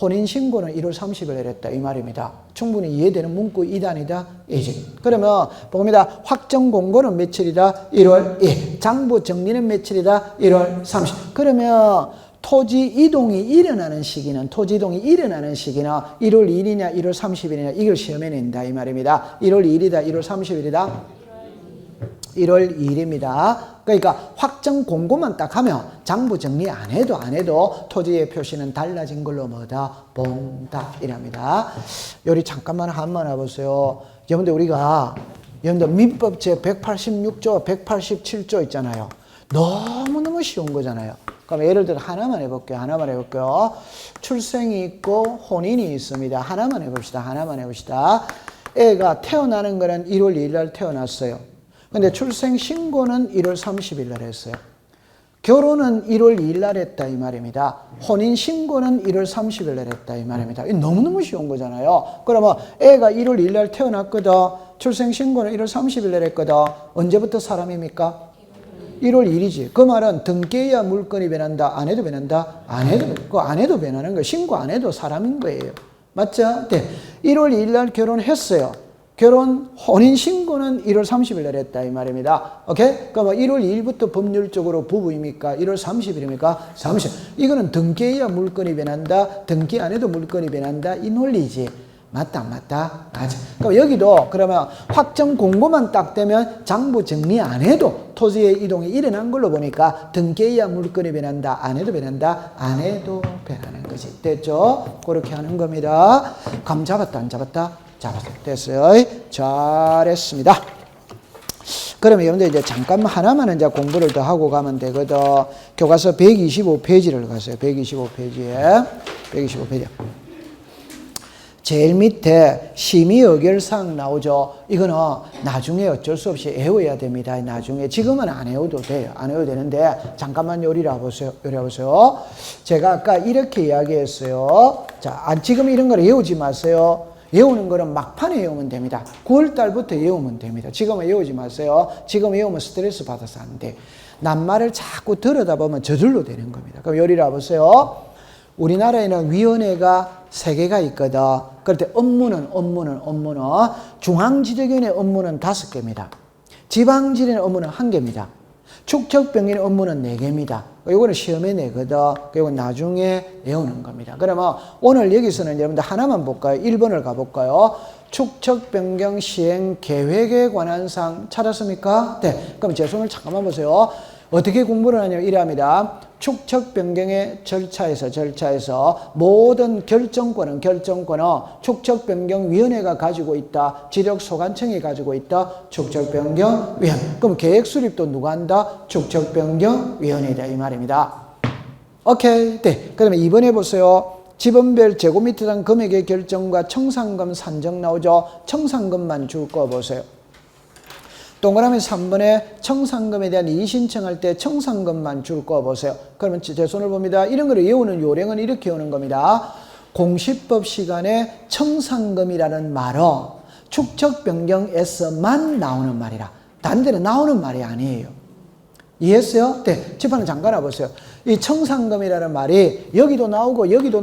혼인신고는 1월 30일 날 했다. 이 말입니다. 충분히 이해되는 문구 2단이다. 이지. 그러면 봅니다. 확정 공고는 며칠이다? 1월 2일. 장부 정리는 며칠이다? 1월 30일. 그러면 토지 이동이 일어나는 시기는 1월 2일이냐 1월 30일이냐 이걸 시험에 낸다 이 말입니다. 1월 2일이다 1월 30일이다 1월 2일입니다. 그러니까 확정 공고만 딱 하면 장부 정리 안 해도 토지의 표시는 달라진 걸로 뭐다 본다 이랍니다. 요리 잠깐만 한번 해보세요. 여러분들 우리가 민법 제 186조 187조 있잖아요. 너무너무 쉬운 거잖아요. 그럼 예를 들어 하나만 해볼게요. 출생이 있고 혼인이 있습니다. 하나만 해봅시다. 애가 태어나는 거는 1월 2일 날 태어났어요. 근데 출생 신고는 1월 30일 날 했어요. 결혼은 1월 2일 날 했다 이 말입니다. 혼인 신고는 1월 30일 날 했다 이 말입니다. 너무너무 쉬운 거잖아요. 그러면 애가 1월 2일 날 태어났거든. 출생 신고는 1월 30일 날 했거든. 언제부터 사람입니까? 1월 1일이지. 그 말은 등기해야 물건이 변한다. 안 해도 변한다. 안 해도 변하는 거예요. 신고 안 해도 사람인 거예요. 맞죠? 네. 1월 2일 날 결혼했어요. 혼인 신고는 1월 30일 날 했다 이 말입니다. 오케이? 그러면 1월 2일부터 법률적으로 부부입니까? 1월 30일입니까? 30일. 이거는 등기해야 물건이 변한다. 등기 안 해도 물건이 변한다. 이 논리지. 맞다 안 맞다? 맞아. 그럼 여기도 그러면 확정 공고만 딱 되면 장부 정리 안 해도 토지의 이동이 일어난 걸로 보니까 등기해야 물건이 변한다. 안 해도 변한다. 안 해도 변하는 거지. 됐죠? 그렇게 하는 겁니다. 감 잡았다 안 잡았다? 잡았어. 됐어요. 잘했습니다. 그러면 여러분들 이제 잠깐만 하나만 이제 공부를 더 하고 가면 되거든. 교과서 125페이지를 가세요. 125페이지에. 제일 밑에 심의 의결사항 나오죠. 이거는 나중에 어쩔 수 없이 외워야 됩니다. 나중에. 지금은 안 외워도 돼요. 안 외워도 되는데 잠깐만 요리를 해보세요. 제가 아까 이렇게 이야기했어요. 자, 지금 이런 걸 외우지 마세요. 외우는 거는 막판에 외우면 됩니다. 9월 달부터 외우면 됩니다. 지금은 외우지 마세요. 지금 외우면 스트레스 받아서 안 돼. 낱말을 자꾸 들여다보면 저절로 되는 겁니다. 그럼 요리를 해보세요. 우리나라에는 위원회가 3개가 있거든. 그럴 때 업무는 중앙지적위원회 업무는 5개입니다. 지방지련의 업무는 1개입니다. 축척병의 업무는 4개입니다. 이거는 시험에 내거든. 이건 나중에 외우는 겁니다. 그러면 오늘 여기서는 여러분들 하나만 볼까요? 1번을 가볼까요? 축척변경 시행 계획에 관한 사항 찾았습니까? 네. 그럼 제 손을 잠깐만 보세요. 어떻게 공부를 하냐면 이랍니다. 축척 변경의 절차에서 모든 결정권은 축척변경위원회가 가지고 있다. 지력소관청이 가지고 있다. 축척변경위원회. 그럼 계획 수립도 누가 한다? 축척변경위원회다 이 말입니다. 오케이. 네. 그러면 2번에 보세요. 지번별 제곱미터당 금액의 결정과 청산금 산정 나오죠. 청산금만 줄 거 보세요. 동그라미 3번에 청산금에 대한 이의신청할 때 청산금만 줄 거 보세요. 그러면 제 손을 봅니다. 이런 거를 외우는 요령은 이렇게 외우는 겁니다. 공시법 시간에 청산금이라는 말은 축척변경에서만 나오는 말이라. 다른 데는 나오는 말이 아니에요. 이해했어요? 네. 칠판을 잠깐 와보세요. 이 청산금이라는 말이 여기도 나오고 여기도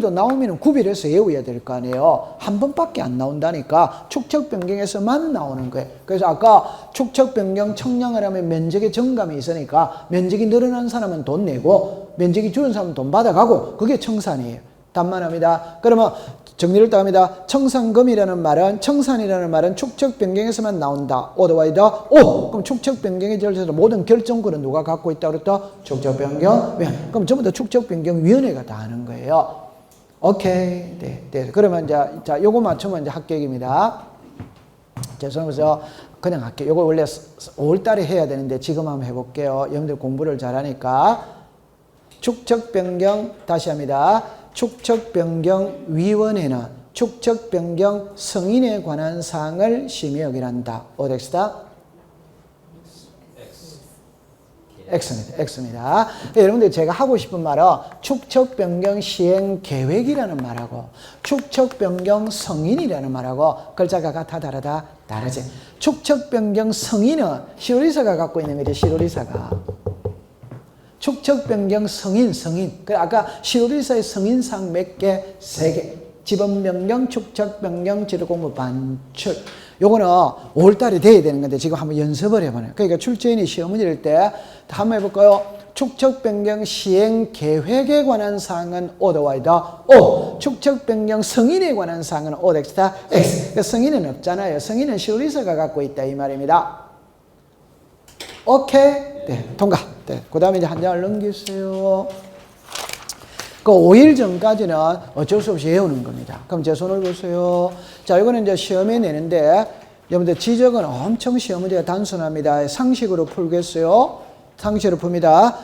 나오면 구별해서 외워야 될 거 아니에요. 한 번밖에 안 나온다니까 축척변경에서만 나오는 거예요. 그래서 아까 축척변경 청량을 하면 면적의 정감이 있으니까 면적이 늘어난 사람은 돈 내고 면적이 줄은 사람은 돈 받아가고 그게 청산이에요. 단만합니다. 그러면 정리를 또 합니다. 청산이라는 말은 축척변경에서만 나온다. 오더와이더 오! 그럼 축척변경의 절차에서 모든 결정권은 누가 갖고 있다고 그랬다? 축척변경위원회. 그럼 전부 다 축척변경위원회가 다 하는 거예요. 오케이. 네. 그러면 자, 요거 맞추면 이제 합격입니다. 죄송해서 그냥 할게요. 요거 원래 5월 달에 해야 되는데 지금 한번 해볼게요. 여러분들 공부를 잘하니까. 축척변경 다시 합니다. 축척변경위원회는 축척 변경 승인에 관한 사항을 심히 여기란다. 어디다? X입니다. 여러분들 제가 하고 싶은 말은 축척 변경 시행 계획이라는 말하고 축척 변경 승인이라는 말하고 글자가 같아 다르다? 다르지. 축척 변경 승인은 시로리사가 갖고 있는 거죠. 시로리사가. 축척 변경 승인. 아까 시로리사의 승인사항 몇 개? 3개. 지번 변경, 축척 변경, 지도 공부 반출. 요거는 5월달에 돼야 되는 건데 지금 한번 연습을 해보네요. 그러니까 출제인이 시험 문제를 때 한번 해볼까요? 축척 변경 시행 계획에 관한 사항은 오더와이더 O. 축척 변경 승인에 관한 사항은 오덱스타 X. 그러니까 승인은 없잖아요. 승인은 시로리사가 갖고 있다 이 말입니다. 오케이? 네, 통과. 네, 그 다음에 이제 한 장을 넘기세요. 그 5일 전까지는 어쩔 수 없이 외우는 겁니다. 그럼 제 손을 보세요. 자, 이거는 이제 시험에 내는데, 여러분들 지적은 엄청 시험 문제가 단순합니다. 상식으로 풀겠어요. 상식으로 풉니다.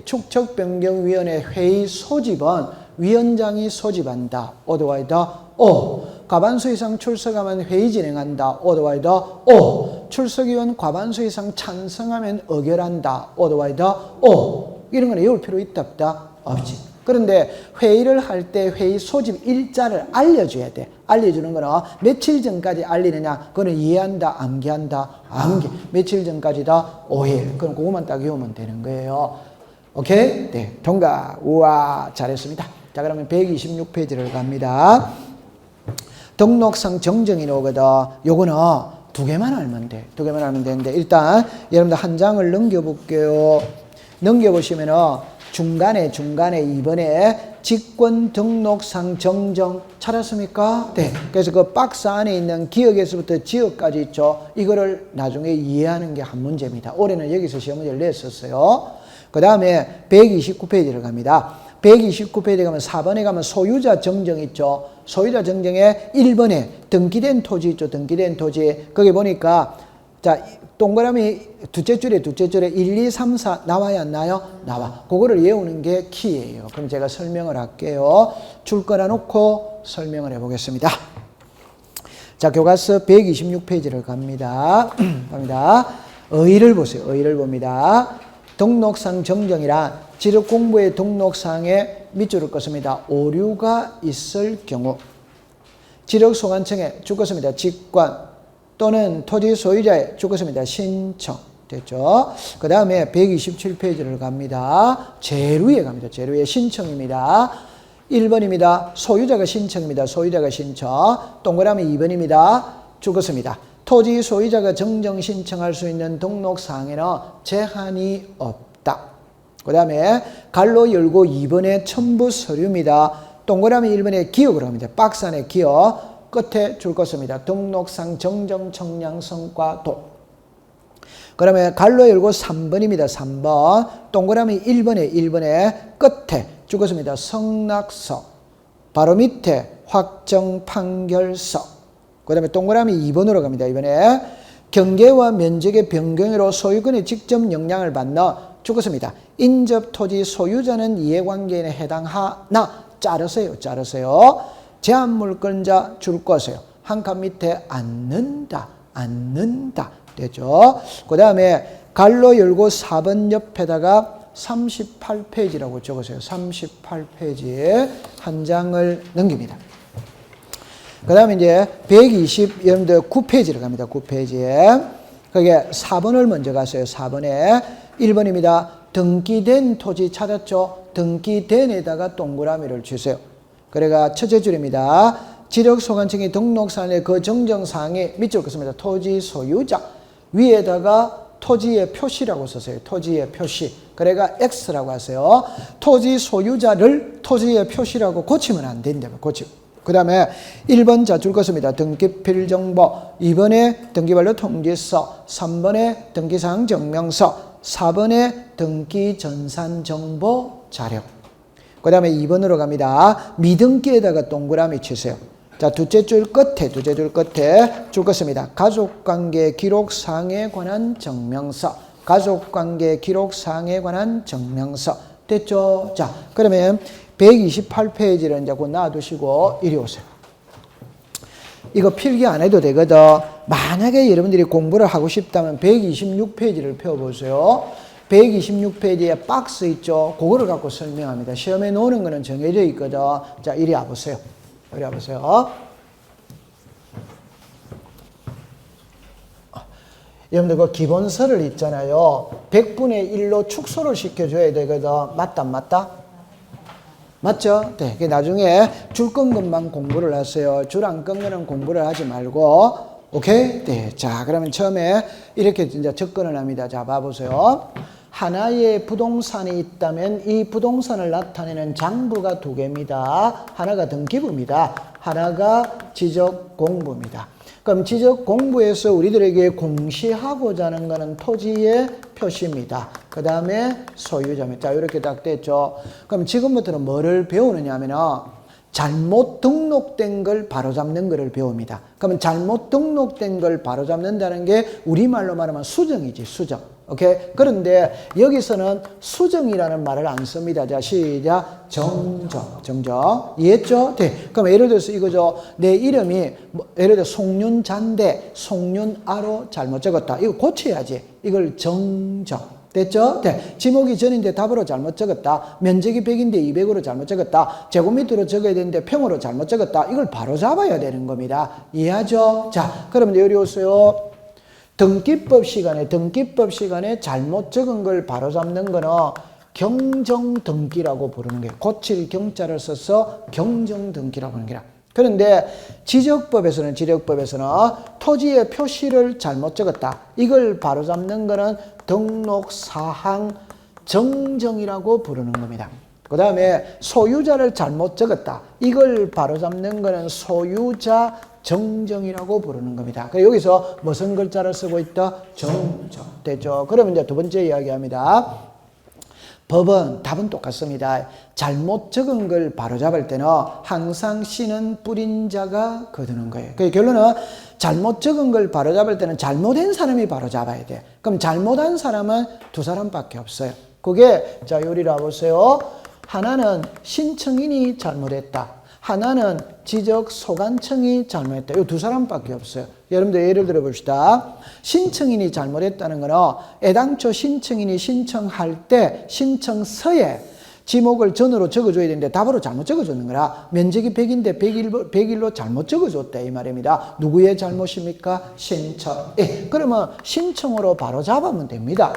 축척변경위원회 회의 소집은 위원장이 소집한다. 오더와이더 O. 과반수 이상 출석하면 회의 진행한다. 오더와이더 O. 출석위원 과반수 이상 찬성하면 의결한다. 오더와이더 O. 이런 거는 외울 필요 있다 없다? 없지. 그런데 회의를 할 때 회의 소집 일자를 알려줘야 돼. 알려주는 거는 며칠 전까지 알리느냐? 그거는 이해한다, 암기한다, 암기. 며칠 전까지다? 5일. 그럼 그것만 딱 외우면 되는 거예요. 오케이? 네. 통과. 우와, 잘했습니다. 자, 그러면 126페이지를 갑니다. 등록상 정정이 나오거든. 요거는 2개만 알면 돼. 2개만 알면 되는데, 일단 여러분들 한 장을 넘겨볼게요. 넘겨보시면은 중간에 2번에 직권 등록상 정정 찾았습니까? 네. 그래서 그 박스 안에 있는 기억에서부터 지역까지 있죠. 이거를 나중에 이해하는 게 한 문제입니다. 올해는 여기서 시험 문제를 냈었어요. 그 다음에 129페이지를 갑니다. 129페이지 가면 4번에 가면 소유자 정정 있죠. 소유자 정정에 1번에 등기된 토지 있죠. 등기된 토지. 거기 보니까 자, 동그라미 둘째 줄에 1, 2, 3, 4 나와야 안 나요? 나와. 그거를 외우는 게 키예요. 그럼 제가 설명을 할게요. 줄 거라 놓고 설명을 해보겠습니다. 자, 교과서 126페이지를 갑니다. 갑니다. 의의를 보세요. 의의를 봅니다. 등록상 정정이란 지적 공부의 등록상에 밑줄을 긋습니다. 오류가 있을 경우 지력소관청에 줄 것입니다. 직관 또는 토지 소유자의 줄 것입니다. 신청. 됐죠? 그 다음에 127페이지를 갑니다. 제일 위에 갑니다. 제일 위에 신청입니다. 1번입니다. 소유자가 신청입니다. 소유자가 신청. 동그라미 2번입니다. 줄 것입니다. 토지 소유자가 정정 신청할 수 있는 등록사항에는 제한이 없다. 그 다음에 갈로 열고 2번에 첨부 서류입니다. 동그라미 1번에 기억으로 합니다. 박스 안에 기억. 끝에 줄 것입니다. 등록상 정정 청량 성과 도. 그 다음에 갈로 열고 3번입니다. 3번. 동그라미 1번에 끝에 줄 것입니다. 성락서. 바로 밑에 확정 판결서. 그 다음에 동그라미 2번으로 갑니다. 이번에 경계와 면적의 변경으로 소유권의 직접 영향을 받는 줄 것입니다. 인접 토지 소유자는 이해관계인에 해당하나 자르세요. 자르세요. 제한물권자 줄 것이에요. 한 칸 밑에 않는다. 되죠? 그 다음에 갈로 열고 4번 옆에다가 38페이지라고 적으세요. 38페이지에 한 장을 넘깁니다. 그 다음에 이제 129페이지를 갑니다. 9페이지에. 거기에 4번을 먼저 갔어요. 4번에 1번입니다. 등기된 토지 찾았죠? 등기된에다가 동그라미를 주세요. 그래가 첫째 줄입니다. 지력소관청이 등록사항에 그 정정사항에 밑줄 긋습니다. 토지 소유자. 위에다가 토지의 표시라고 썼어요. 토지의 표시. 그래가 X라고 하세요. 토지 소유자를 토지의 표시라고 고치면 안 된다면 고치고. 그 다음에 1번 자 줄 것입니다. 등기필 정보. 2번에 등기반려 통지서. 3번에 등기사항 증명서. 4번에 등기전산 정보 자료. 그 다음에 2번으로 갑니다. 미등기에다가 동그라미 치세요. 자, 둘째 줄 끝에 줄 것입니다. 가족관계 기록사항에 관한 증명서. 가족관계 기록사항에 관한 증명서. 됐죠? 자, 그러면 128페이지를 이제 곧 놔두시고 이리 오세요. 이거 필기 안 해도 되거든. 만약에 여러분들이 공부를 하고 싶다면 126페이지를 펴보세요. 126페이지에 박스 있죠? 그거를 갖고 설명합니다. 시험에 놓는 거는 정해져 있거든. 자, 이리 와보세요. 이리 와보세요. 여러분들 그 기본서를 있잖아요. 100분의 1로 축소를 시켜줘야 되거든. 맞다 안 맞다? 맞죠? 네. 나중에 줄 건 것만 공부를 하세요. 줄 안 건 거는 공부를 하지 말고. 오케이? 네. 자, 그러면 처음에 이렇게 이제 접근을 합니다. 자, 봐보세요. 하나의 부동산이 있다면 이 부동산을 나타내는 장부가 두 개입니다. 하나가 등기부입니다. 하나가 지적공부입니다. 그럼 지적공부에서 우리들에게 공시하고자 하는 것은 토지의 표시입니다. 그 다음에 소유자입니다. 자, 이렇게 딱 됐죠. 그럼 지금부터는 뭐를 배우느냐 하면은 잘못 등록된 걸 바로잡는 것을 배웁니다. 그러면 잘못 등록된 걸 바로잡는다는 게 우리말로 말하면 수정이지, 수정. 오케이? 그런데 여기서는 수정이라는 말을 안 씁니다. 자, 시작. 정정. 이해했죠? 네. 그럼 예를 들어서 이거죠. 내 이름이, 예를 들어 송윤자인데 송윤아로 잘못 적었다. 이거 고쳐야지. 이걸 정정. 됐죠? 네. 지목이 전인데 답으로 잘못 적었다. 면적이 100인데 200으로 잘못 적었다. 제곱미터로 적어야 되는데 평으로 잘못 적었다. 이걸 바로 잡아야 되는 겁니다. 이해하죠? 자, 그러면 여기 오세요. 등기법 시간에 잘못 적은 걸 바로잡는 거는 경정등기라고 부르는 거예요. 고칠 경자를 써서 경정등기라고 부르는 거야. 그런데 지적법에서는 토지의 표시를 잘못 적었다. 이걸 바로잡는 거는 등록사항 정정이라고 부르는 겁니다. 그 다음에 소유자를 잘못 적었다. 이걸 바로잡는 거는 소유자 정정이라고 부르는 겁니다. 여기서 무슨 글자를 쓰고 있다? 정정. 됐죠? 그러면 이제 두 번째 이야기합니다. 법은 답은 똑같습니다. 잘못 적은 걸 바로잡을 때는 항상 씨는 뿌린 자가 거두는 거예요. 그 결론은 잘못 적은 걸 바로잡을 때는 잘못한 사람이 바로잡아야 돼. 그럼 잘못한 사람은 두 사람밖에 없어요. 그게 자 요리라 보세요. 하나는 신청인이 잘못했다. 하나는 지적소관청이 잘못했다. 이 두 사람밖에 없어요. 여러분들 예를 들어 봅시다. 신청인이 잘못했다는 거는 애당초 신청인이 신청할 때 신청서에 지목을 전으로 적어줘야 되는데 답으로 잘못 적어줬는 거라. 면적이 100인데 100일로 잘못 적어줬다 이 말입니다. 누구의 잘못입니까? 신청. 그러면 신청으로 바로 잡으면 됩니다.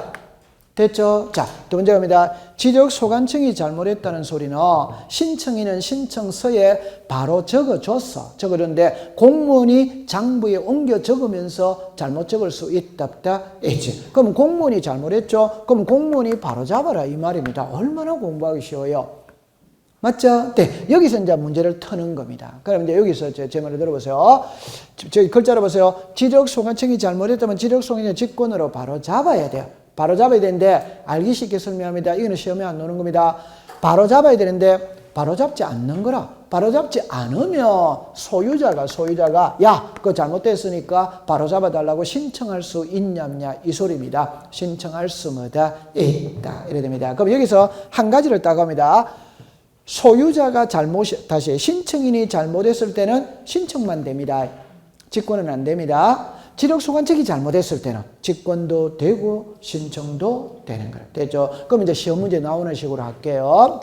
됐죠? 자, 두 번째 갑니다. 지적소관청이 잘못했다는 소리는 신청인은 신청서에 바로 적어줬는데 공무원이 장부에 옮겨 적으면서 잘못 적을 수 있다. 그럼 공무원이 잘못했죠? 그럼 공무원이 바로 잡아라 이 말입니다. 얼마나 공부하기 쉬워요? 맞죠? 네. 여기서 이제 문제를 터는 겁니다. 그럼 이제 여기서 제 말을 들어보세요. 저기 글자로 보세요. 지적소관청이 잘못했다면 지적소관청의 직권으로 바로 잡아야 돼요. 바로 잡아야 되는데 알기 쉽게 설명합니다. 이거는 시험에 안 나오는 겁니다. 바로 잡아야 되는데 바로 잡지 않는 거라. 바로 잡지 않으면 소유자가 야 그거 잘못됐으니까 바로 잡아달라고 신청할 수 있냐 없냐 이 소리입니다. 신청할 수 뭐다 있다 이래 됩니다. 그럼 여기서 한 가지를 딱 합니다. 소유자가 다시 신청인이 잘못했을 때는 신청만 됩니다. 직권은 안 됩니다. 지적소관청이 잘못했을 때는 직권도 되고 신청도 되는 거예요. 됐죠? 그럼 이제 시험 문제 나오는 식으로 할게요.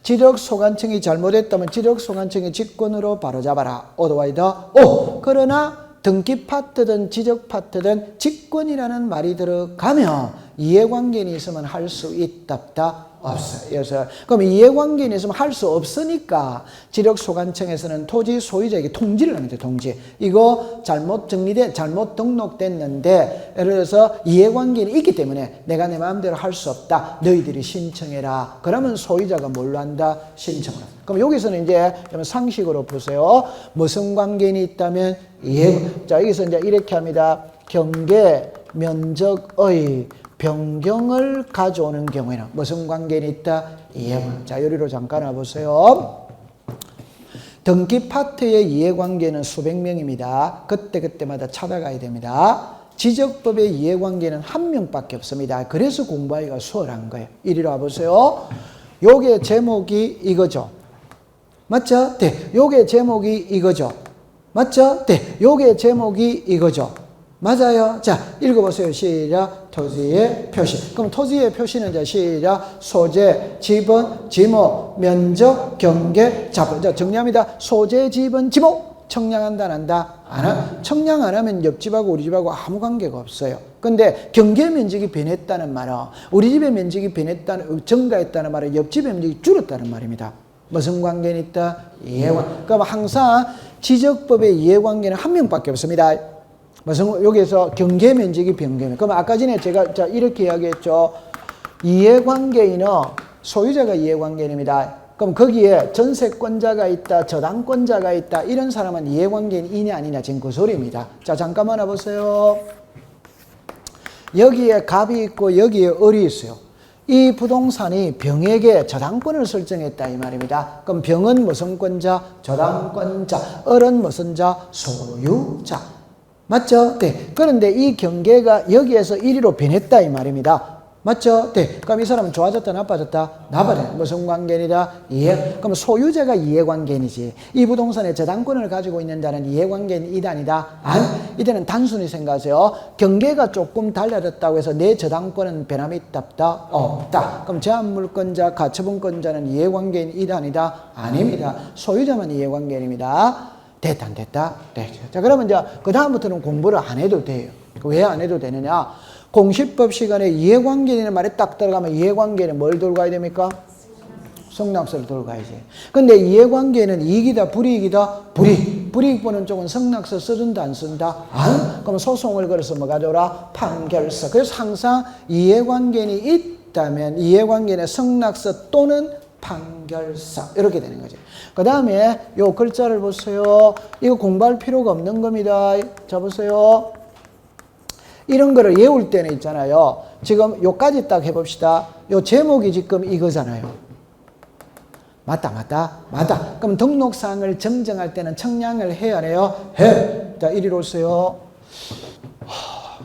지적소관청이 잘못했다면 지적소관청의 직권으로 바로잡아라. 오더와이더 오. 그러나 등기 파트든 지적 파트든 직권이라는 말이 들어가면 이해관계는 있으면 할 수 있다. 없어요. 그래서 그럼 이해관계는 있으면 할 수 없으니까 지적소관청에서는 토지 소유자에게 통지를 합니다. 통지. 이거 잘못 등록됐는데 예를 들어서 이해관계는 있기 때문에 내가 내 마음대로 할 수 없다. 너희들이 신청해라. 그러면 소유자가 뭘로 한다? 신청을. 그럼 여기서는 이제 상식으로 보세요. 무슨 관계는 있다면 자 여기서 이제 이렇게 합니다. 경계 면적의 변경을 가져오는 경우에는 무슨 관계는 있다? 이해관계. 자, 요리로 잠깐 와보세요. 등기 파트의 이해관계는 수백 명입니다. 그때마다 찾아가야 됩니다. 지적법의 이해관계는 한 명밖에 없습니다. 그래서 공부하기가 수월한 거예요. 이리로 와보세요. 요게 제목이 이거죠. 맞죠? 네. 요게 제목이 이거죠. 맞죠? 네. 요게 제목이 이거죠. 맞아요. 자, 읽어보세요. 시작. 토지의 표시. 그럼 토지의 표시는 자, 시작. 소재, 지번, 지목, 면적, 경계, 자본. 자, 정리합니다. 소재, 지번, 지목. 청량한다, 안 한다? 안 하. 청량 안 하면 옆집하고 우리 집하고 아무 관계가 없어요. 근데 경계 면적이 변했다는 말은 우리 집의 면적이 변했다는, 증가했다는 말은 옆집의 면적이 줄었다는 말입니다. 무슨 관계는 있다? 이해관계. 그럼 항상 지적법의 이해관계는 한 명밖에 없습니다. 무슨, 여기에서 경계 면적이 변경. 그럼 아까 전에 제가 자 이렇게 이야기했죠. 이해관계인은 소유자가 이해관계인입니다. 그럼 거기에 전세권자가 있다, 저당권자가 있다, 이런 사람은 이해관계인이냐 아니냐 지금 그 소리입니다. 자, 잠깐만 와보세요. 여기에 갑이 있고 여기에 을이 있어요. 이 부동산이 병에게 저당권을 설정했다 이 말입니다. 그럼 병은 무슨 권자? 저당권자. 을은 무슨 자? 소유자. 맞죠? 네. 그런데 이 경계가 여기에서 1위로 변했다 이 말입니다. 맞죠? 네. 그럼 이 사람은 좋아졌다 나빠졌다? 나빠졌다. 무슨 관계이다? 이해. 그럼 소유자가 이해관계인이지. 이 부동산의 저당권을 가지고 있는 자는 이해관계인이다 아니다? 아니. 이때는 단순히 생각하세요. 경계가 조금 달라졌다고 해서 내 저당권은 변함이 있다 없다? 없다. 그럼 제한물권자, 가처분권자는 이해관계인이다 아니다? 아닙니다. 소유자만 이해관계인입니다. 됐다 안 됐다? 네. 자, 그러면 이제 그 다음부터는 공부를 안 해도 돼요. 왜 안 해도 되느냐? 공시법 시간에 이해관계인의 말에 딱 들어가면 이해관계는 뭘 들고 가야 됩니까? 성납서를 들고 가야지. 근데 이해관계는 이익이다 불이익이다? 불이익. 불이익 보는 쪽은 성납서 써준다 안 쓴다? 안? 그럼 소송을 걸어서 뭐가 되라? 판결서. 그래서 항상 이해관계인이 있다면 이해관계인의 성납서 또는 판결서 이렇게 되는 거죠. 그 다음에 요 글자를 보세요. 이거 공부할 필요가 없는 겁니다. 자 보세요. 이런 거를 외울 때는 있잖아요. 지금 요까지 딱 해봅시다. 요 제목이 지금 이거잖아요. 맞다. 그럼 등록사항을 정정할 때는 청량을 해야 해요? 해. 자, 이리로서요.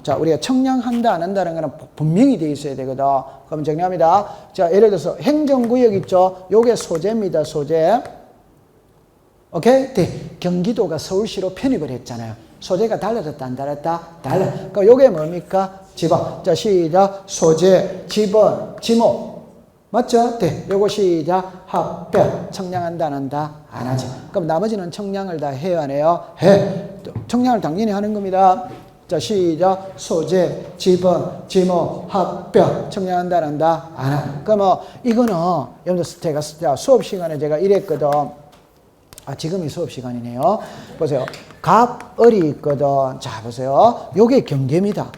자, 우리가 청량한다 안 한다는 거는 분명히 돼 있어야 되거든. 그럼 정리합니다. 자, 예를 들어서 행정구역 있죠? 요게 소재입니다. 소재. 오케이? 네. 경기도가 서울시로 편입을 했잖아요. 소재가 달라졌다 안 달랐다? 달라. 그럼 요게 뭡니까? 지방. 자, 시작. 소재, 지번, 지목. 맞죠? 네. 요거 시작. 합별. 청량한다 안 한다? 안 하지. 그럼 나머지는 청량을 다 해야 하네요? 해. 청량을 당연히 하는 겁니다. 자, 시작. 소재, 지번, 지목, 합별. 청량한다 안 한다? 안 한다. 그러면 이거는 여러분들 제가 수업 시간에 제가 이랬거든. 지금이 수업 시간이네요. 보세요. 갑, 을이 있거든. 자, 보세요. 요게 경계입니다.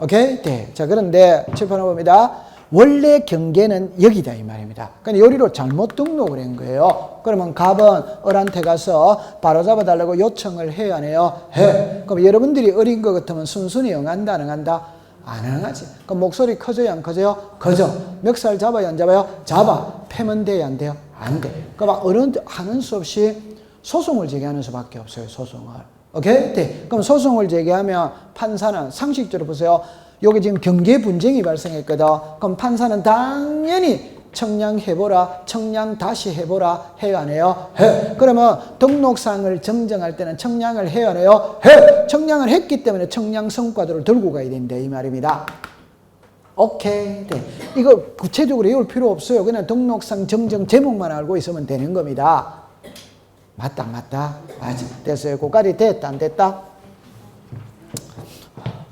오케이? 네. 자, 그런데 칠판을 봅니다. 원래 경계는 여기다 이 말입니다. 근데 요리로 잘못 등록을 한 거예요. 그러면 갑은 을한테 가서 바로 잡아달라고 요청을 해야 하네요. 해. 그럼 여러분들이 을인 것 같으면 순순히 응한다 안 응한다? 안 응하지. 그럼 목소리 커져요 안 커져요? 커져. 멱살 잡아요 안 잡아요? 잡아. 패면 돼요 안 돼요? 안 돼. 그럼 어른들 하는 수 없이 소송을 제기하는 수밖에 없어요. 소송을. 오케이? 네. 그럼 소송을 제기하면 판사는 상식적으로 보세요. 여기 지금 경계 분쟁이 발생했거든. 그럼 판사는 당연히 청량해보라, 청량 다시 해보라 해야 하네요. 해. 그러면 등록사항을 정정할 때는 청량을 해야 하네요. 해. 청량을 했기 때문에 청량 성과도를 들고 가야 된다 이 말입니다. 오케이. 네. 이거 구체적으로 외울 필요 없어요. 그냥 등록상 정정 제목만 알고 있으면 되는 겁니다. 맞다. 맞지. 됐어요. 그까지 됐다 안 됐다?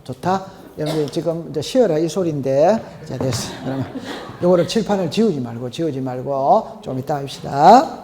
좋다. 여러분 지금 이제 쉬어라 이 소리인데. 자, 됐어. 그러면 요거를 칠판을 지우지 말고 좀 이따 합시다.